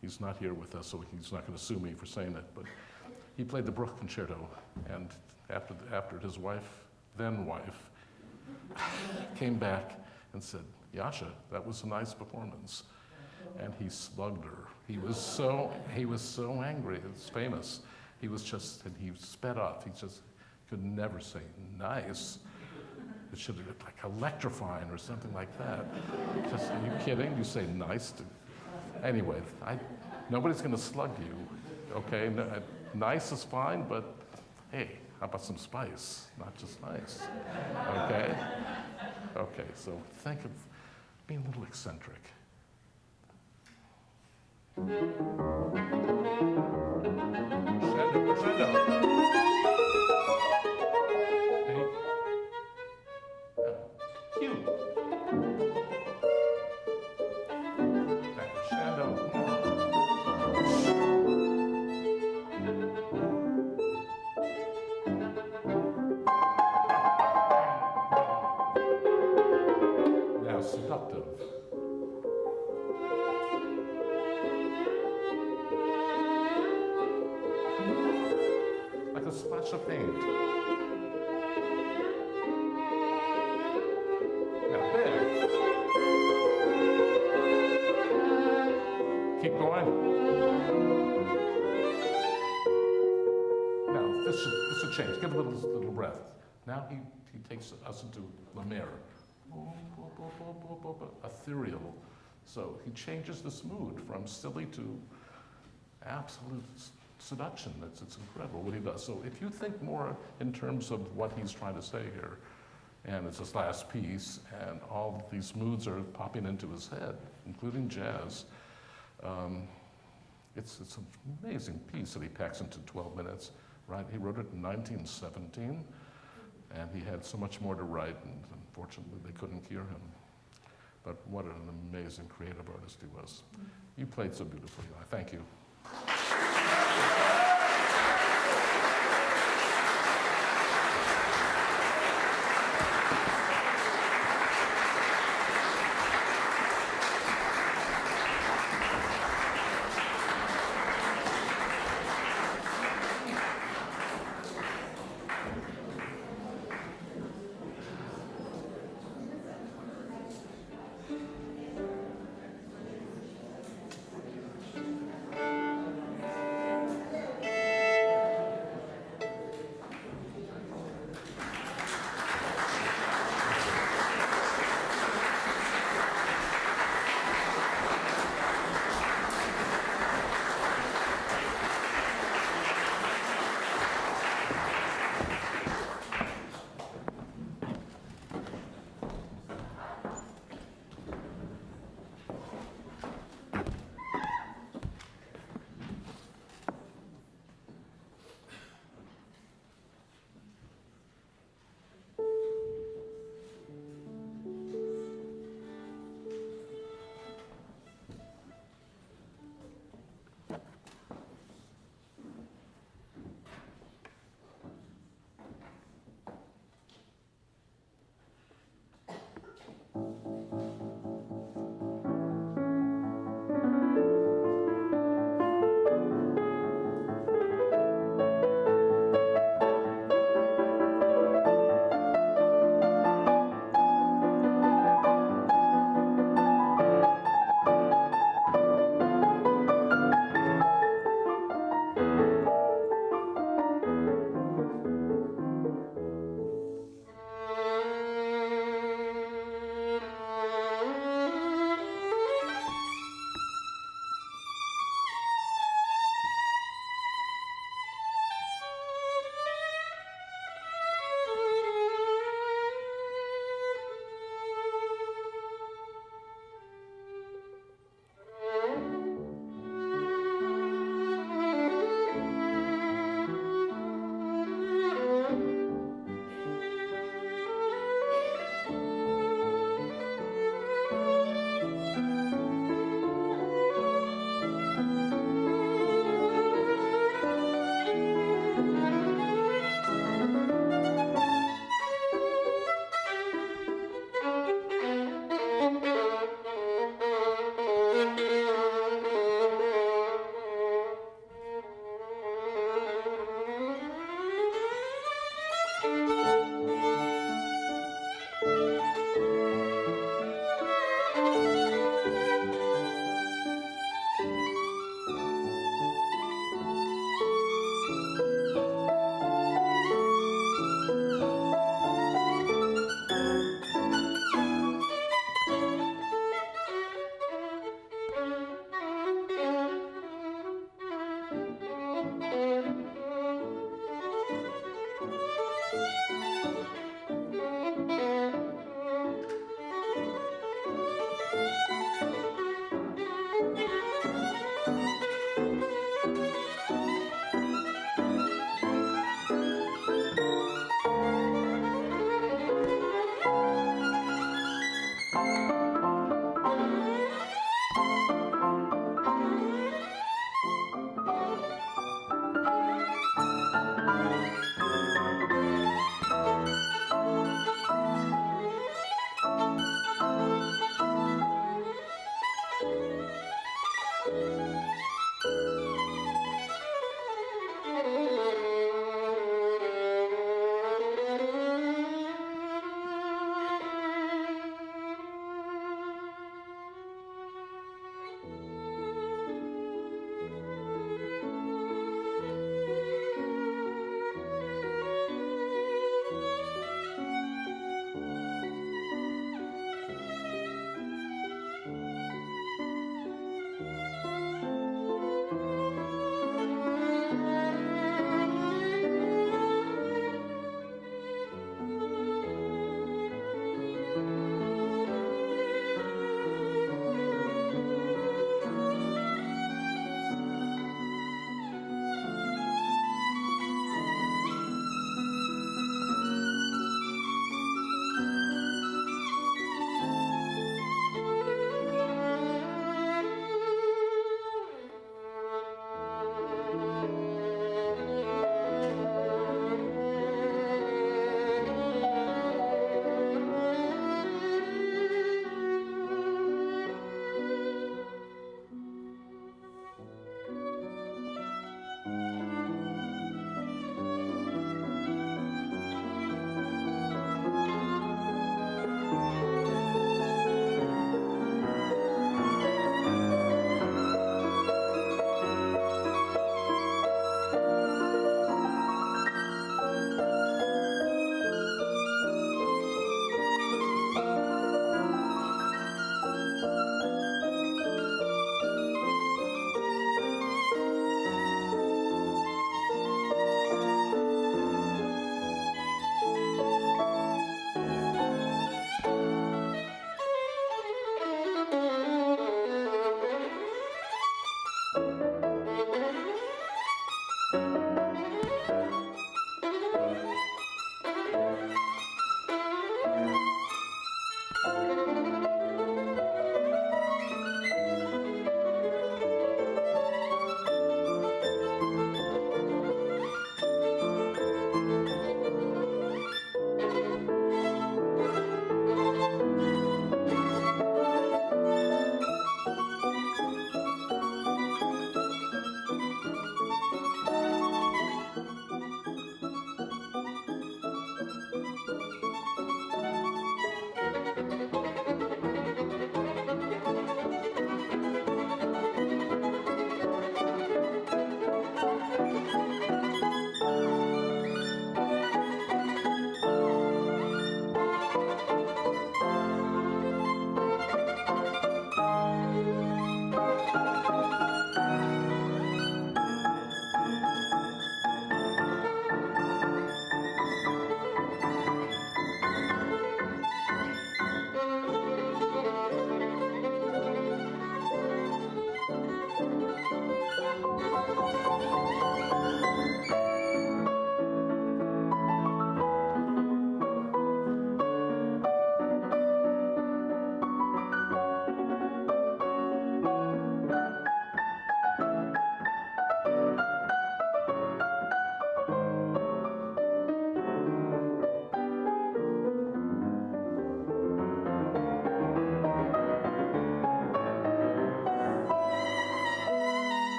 He's not here with us, so he's not going to sue me for saying it, but he played the Bruch Concerto, and after his then wife, came back and said, "Yasha, that was a nice performance." And he slugged her. He was so angry. It's famous. And he sped off. He just could never say nice. It should have been like electrifying or something like that. Just, are you kidding? You say nice to... Anyway, nobody's going to slug you, okay? Nice is fine, but hey, how about some spice? Not just nice, okay? Okay, so think of being a little eccentric. Crescendo. Cute. Crescendo. Now seductive. Like a splash of paint. Now big. Keep going. Now this should change. Give a little breath. Now he takes us into La Mer. Ethereal. So he changes this mood from silly to absolute seduction. It's incredible what he does. So if you think more in terms of what he's trying to say here, and it's his last piece, and all these moods are popping into his head, including jazz, it's an amazing piece that he packs into 12 minutes, right? He wrote it in 1917, and he had so much more to write, and unfortunately they couldn't hear him. But what an amazing creative artist he was. You played so beautifully. I thank you.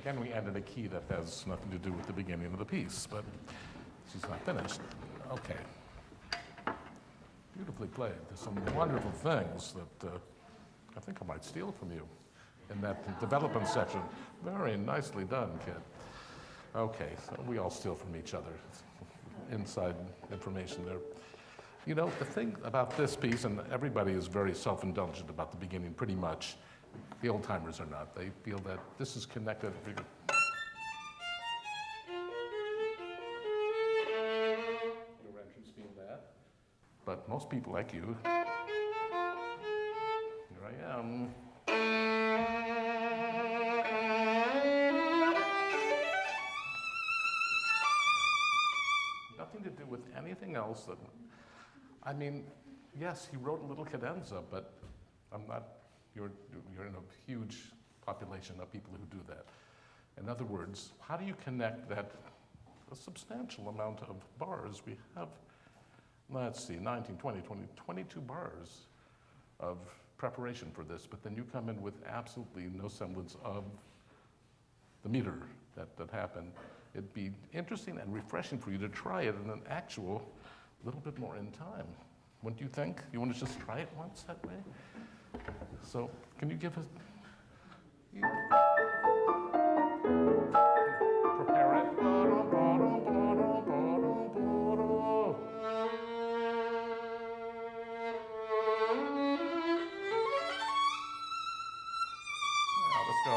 Again, we added a key that has nothing to do with the beginning of the piece, but she's not finished. Okay. Beautifully played. There's some wonderful things that I think I might steal from you in that development section. Very nicely done, kid. Okay, so we all steal from each other. Inside information there. You know, the thing about this piece, and everybody is very self-indulgent about the beginning, pretty much. The old-timers are not. They feel that this is connected. Your entrance being that. But most people like you. Here I am. Nothing to do with anything else that, I mean, yes, he wrote a little cadenza, but I'm not, you're in a huge population of people who do that. In other words, how do you connect that a substantial amount of bars? We have, let's see, 19, 20, 22 bars of preparation for this, but then you come in with absolutely no semblance of the meter that happened. It'd be interesting and refreshing for you to try it in an actual little bit more in time. What do you think? You want to just try it once that way? So, can you give us... Prepare it. Now, let's go.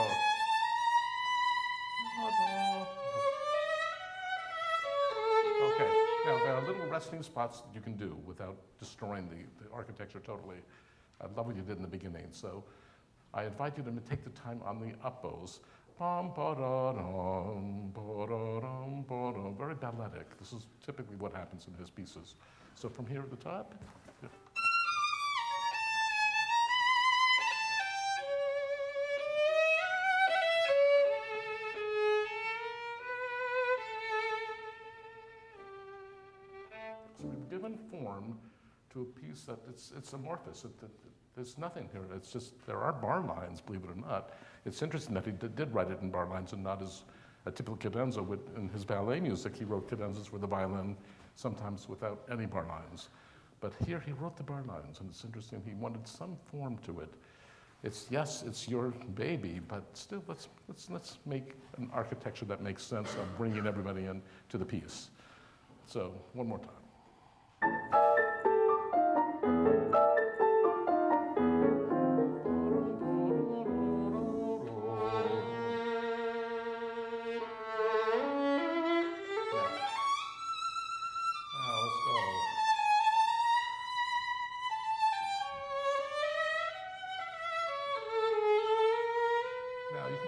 Okay, now there are little resting spots that you can do without destroying the architecture totally. I love what you did in the beginning, so I invite you to take the time on the up bows. Very balletic. This is typically what happens in his pieces. So from here at the top. Yeah. So we've given form to a piece that it's amorphous. There's nothing here. It's just, there are bar lines, believe it or not. It's interesting that he did write it in bar lines and not as a typical cadenza. In his ballet music, he wrote cadenzas for the violin, sometimes without any bar lines. But here he wrote the bar lines, and it's interesting. He wanted some form to it. Yes, it's your baby, but still, let's make an architecture that makes sense of bringing everybody in to the piece. So, one more time.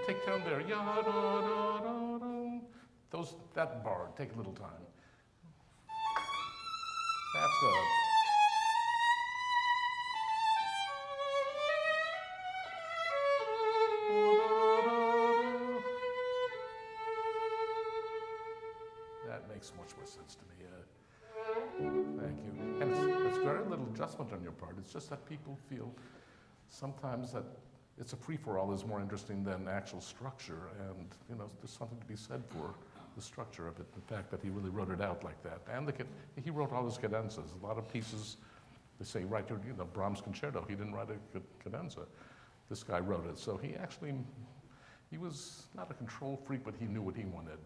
Take down there, that bar, take a little time. That's good. That makes much more sense to me. Thank you. And it's very little adjustment on your part. It's just that people feel sometimes that it's a free-for-all is more interesting than actual structure, and there's something to be said for the structure of it, the fact that he really wrote it out like that. And he wrote all his cadenzas. A lot of pieces, they say, write your, Brahms concerto, he didn't write a cadenza. This guy wrote it, so he was not a control freak, but he knew what he wanted.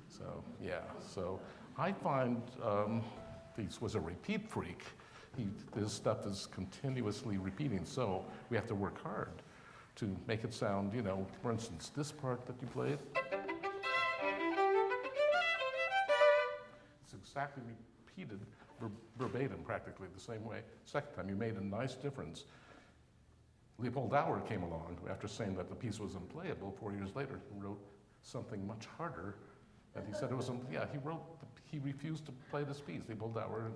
So, yeah, so I find he was a repeat freak. His stuff is continuously repeating, so we have to work hard to make it sound, for instance, this part that you played, it's exactly repeated verbatim, practically the same way. Second time, you made a nice difference. Leopold Auer came along after saying that the piece was unplayable 4 years later and wrote something much harder And he said it was, yeah, he refused to play this piece, the Boldauer,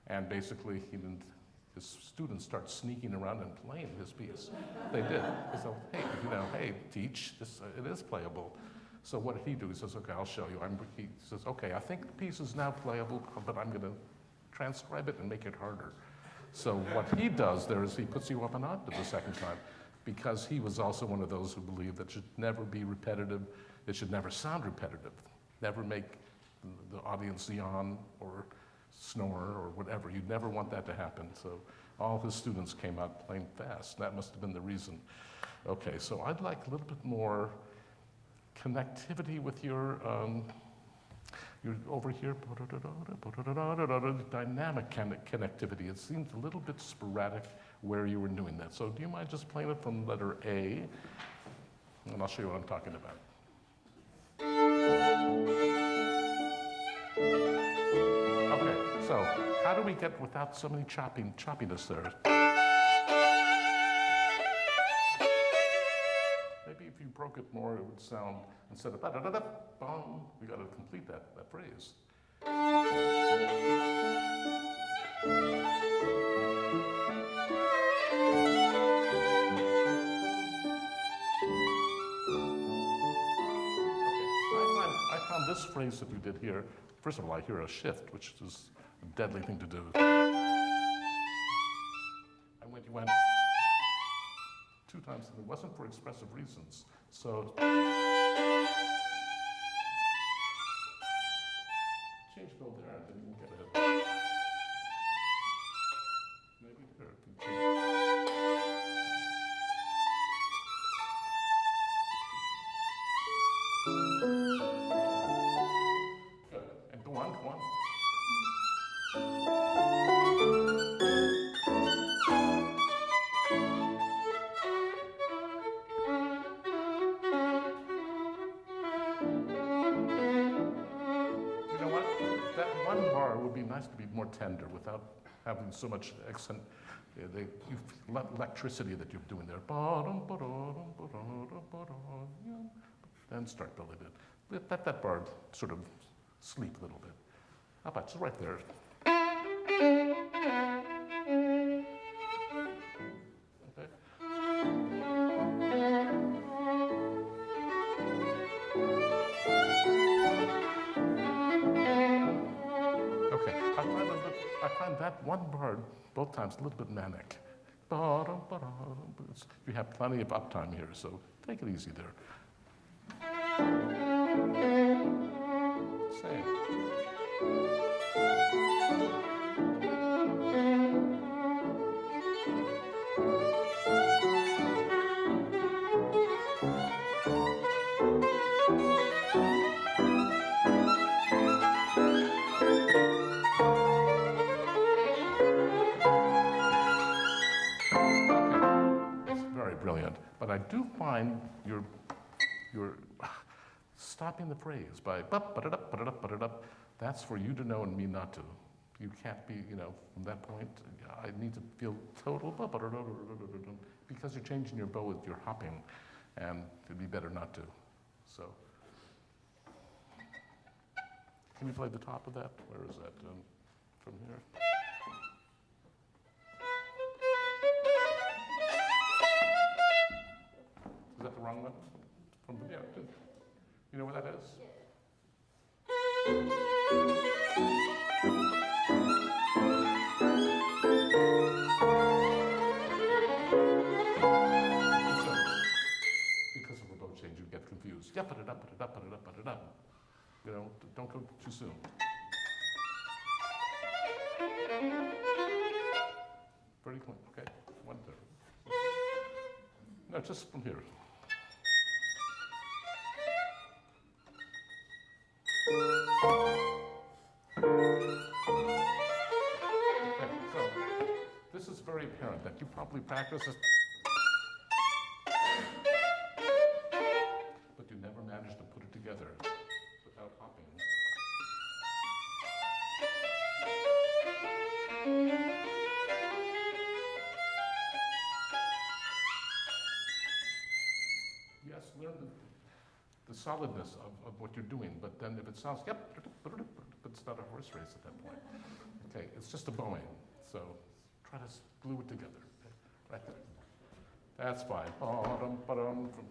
and basically his students start sneaking around and playing his piece. They did. He said, hey, hey, teach, it is playable. So what did he do? He says, okay, I'll show you. He says, okay, I think the piece is now playable, but I'm going to transcribe it and make it harder. So what he does there is he puts you up an octave the second time, because he was also one of those who believed that it should never be repetitive, it should never sound repetitive, never make the audience yawn or snore or whatever. You'd never want that to happen. So all his students came out playing fast. That must have been the reason. Okay, so I'd like a little bit more connectivity with your over here, dynamic connectivity. It seems a little bit sporadic where you were doing that. So do you mind just playing it from letter A? And I'll show you what I'm talking about. Okay, so how do we get without so many choppiness there? Maybe if you broke it more, it would sound, instead of ba-da-da-da-bum, we got to complete that phrase. Okay, I found this phrase that you did here. First of all, I hear a shift, which is a deadly thing to do. And when you went 2 times, and it wasn't for expressive reasons. So change both there, and then you can get it. Maybe there. If you change. Good. And go on, go on. Would be nice to be more tender without having so much accent. You feel electricity that you're doing there. Then start building it. Let that bar sort of sleep a little bit. How about just right there? Okay. I find that one bar, both times, a little bit manic. You have plenty of uptime here, so take it easy there. Same. Brilliant, but I do find you're stopping the phrase by ba-da-da-ba-da-da-ba-da-da. That's for you to know and me not to. You can't be, from that point, I need to feel total because you're changing your bow with your hopping, and it'd be better not to. So, can you play the top of that? Where is that? From here? Is that the wrong one? You know where that is? So, because of the bow change, you get confused. Don't go too soon. Very clean. Okay, 1/3. No, just from here. Okay, so this is very apparent that you probably practice this, but you never managed to put it together without hopping. Yes, learn the solidness of what you're doing. But then if it sounds, yep, but it's not a horse race at that point. Okay, it's just a bowing. So try to glue it together. Okay? Right there. That's fine. Ba-dum, ba-dum, from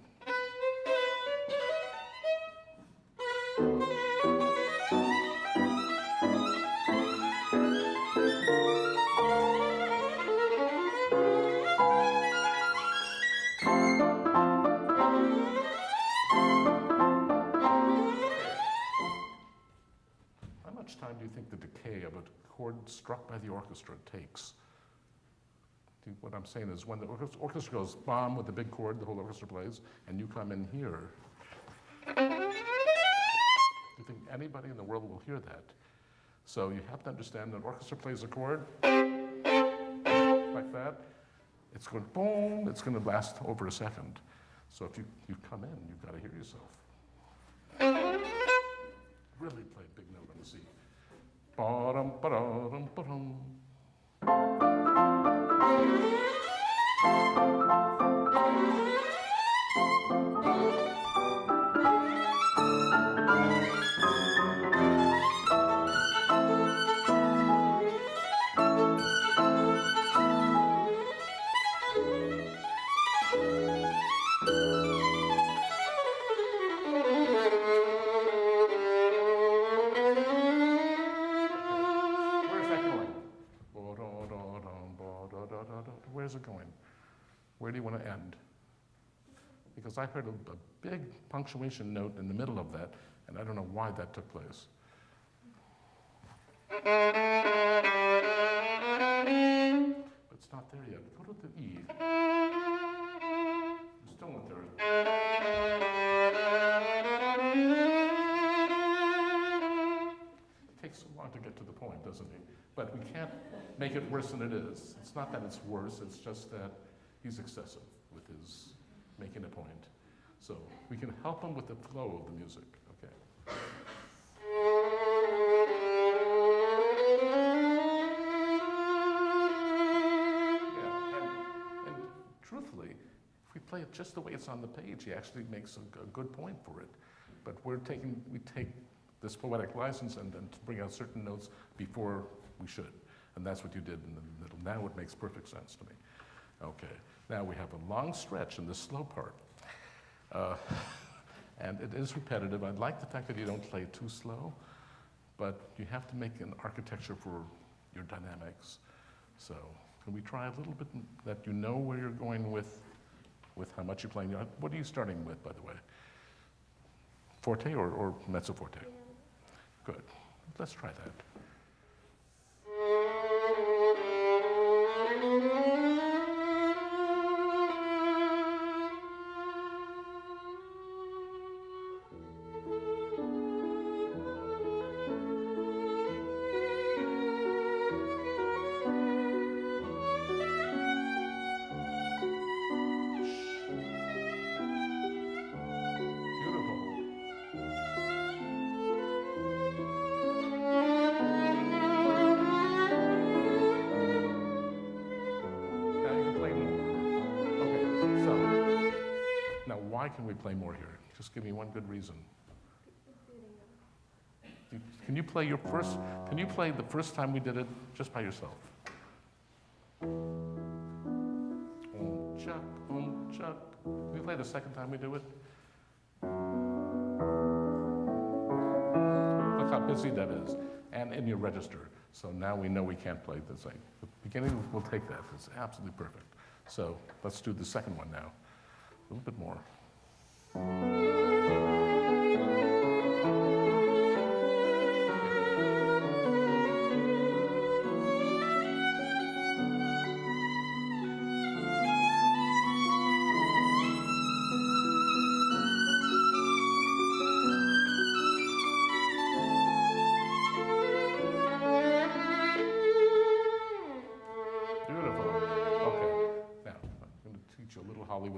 how much time do you think the decay of a chord struck by the orchestra takes? What I'm saying is when the orchestra goes bomb with the big chord, the whole orchestra plays, and you come in here, do you think anybody in the world will hear that? So you have to understand that orchestra plays a chord like that. It's going boom, it's going to last over a second. So if you come in, you've got to hear yourself. Really play a big note on the C. Ba-dum, ba-dum, ba-dum. Where's it going? Where do you want to end? Because I heard a big punctuation note in the middle of that, and I don't know why that took place. But it's not there yet. Go to the E. It's still not there. It takes so long to get to the point, doesn't it? But we can't make it worse than it is. It's not that it's worse, it's just that he's excessive with his making a point. So we can help him with the flow of the music, okay? Yeah, and truthfully, if we play it just the way it's on the page, he actually makes a good point for it. But we take this poetic license and then bring out certain notes before we should. And that's what you did in the middle. Now it makes perfect sense to me. Okay, now we have a long stretch in the slow part. And it is repetitive. I like the fact that you don't play too slow, but you have to make an architecture for your dynamics. So can we try a little bit that you know where you're going with how much you're playing? What are you starting with, by the way? Forte or mezzo forte? Yeah. Good. Let's try that. Why can we play more here? Just give me one good reason. Can you play the first time we did it just by yourself? Chuck, chuck. Can we play the second time we do it? Look how busy that is. And in your register. So now we know we can't play the same. The beginning, we'll take that. It's absolutely perfect. So let's do the second one now. A little bit more.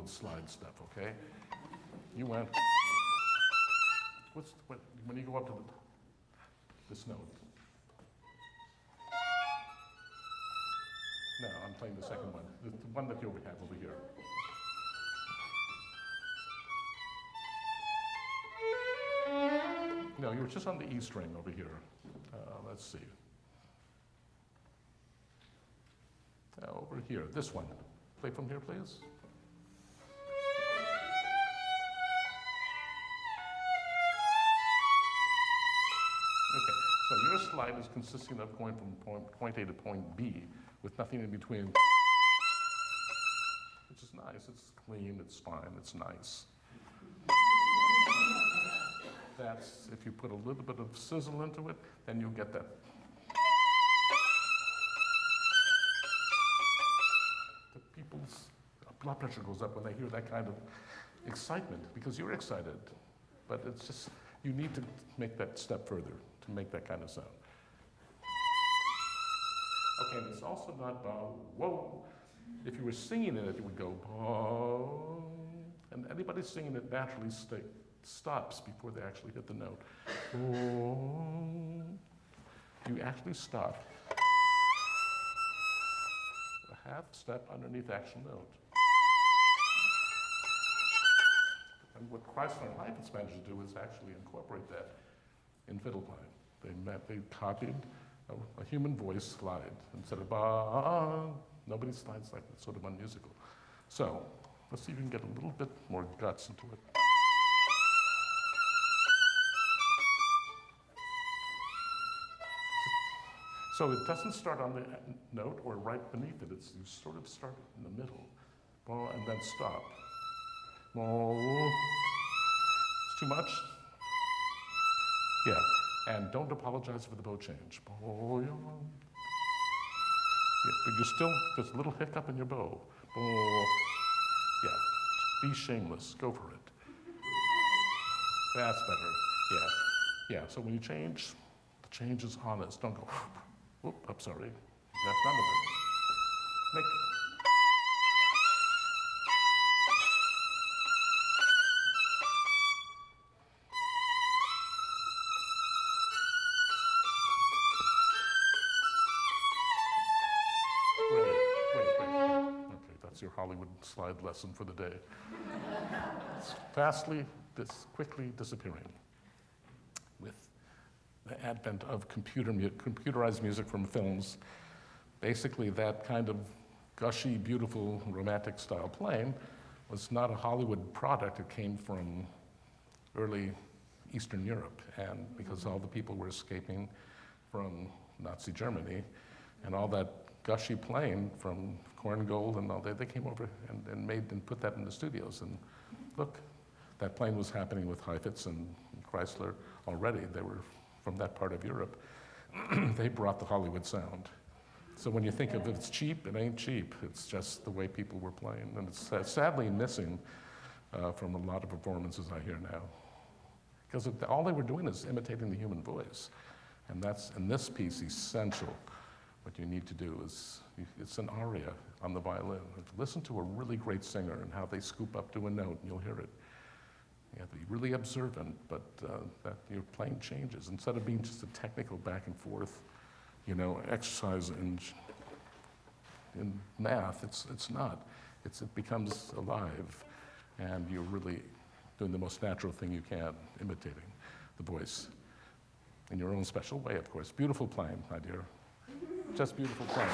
Slide stuff, okay? You went. When you go up to this note? No, I'm playing the second one. The one that you have over here. which is on the E string over here. Let's see. Over here, this one. Play from here, please. Okay, so your slide is consisting of going from point A to point B with nothing in between, which is nice. It's clean, it's fine, it's nice. That's, if you put a little bit of sizzle into it, then you'll get that. The people's blood pressure goes up when they hear that kind of excitement, because you're excited. But it's just, you need to make that step further to make that kind of sound. Okay, and it's also not bow, whoa. If you were singing in it, it would go bow. And anybody singing it naturally stops before they actually hit the note. You actually stop a half step underneath the actual note. And what Chrysler and Heifetz managed to do is actually incorporate that in fiddle playing. They copied a human voice slide. Instead of ba, nobody slides like that, sort of unmusical. So let's see if we can get a little bit more guts into it. So it doesn't start on the note or right beneath it. You sort of start in the middle, and then stop. It's too much? Yeah, and don't apologize for the bow change. Yeah, but you're still, there's a little hiccup in your bow. Yeah, be shameless, go for it. That's better, yeah. Yeah, so when you change, the change is honest. Don't go, whoop, I'm sorry. That's none of it. Make, wait. Okay, that's your Hollywood slide lesson for the day. It's quickly disappearing with the advent of computerized music from films. Basically, that kind of gushy, beautiful, romantic style playing was not a Hollywood product. It came from early Eastern Europe, and because all the people were escaping from Nazi Germany, and all that gushy playing from Korngold and all that, they came over and put that in the studios. And look, that playing was happening with Heifetz and Chrysler already. They were from that part of Europe. They brought the Hollywood sound. So when you think of it, it's cheap, it ain't cheap. It's just the way people were playing. And it's sadly missing from a lot of performances I hear now. Because all they were doing is imitating the human voice. And that's, in this piece, essential. What you need to do is, it's an aria on the violin. Listen to a really great singer and how they scoop up to a note, and you'll hear it. You have to be really observant, but that your playing changes. Instead of being just a technical back and forth, exercise in math, it's not. It becomes alive, and you're really doing the most natural thing you can, imitating the voice in your own special way, of course. Beautiful playing, my dear. Just beautiful playing.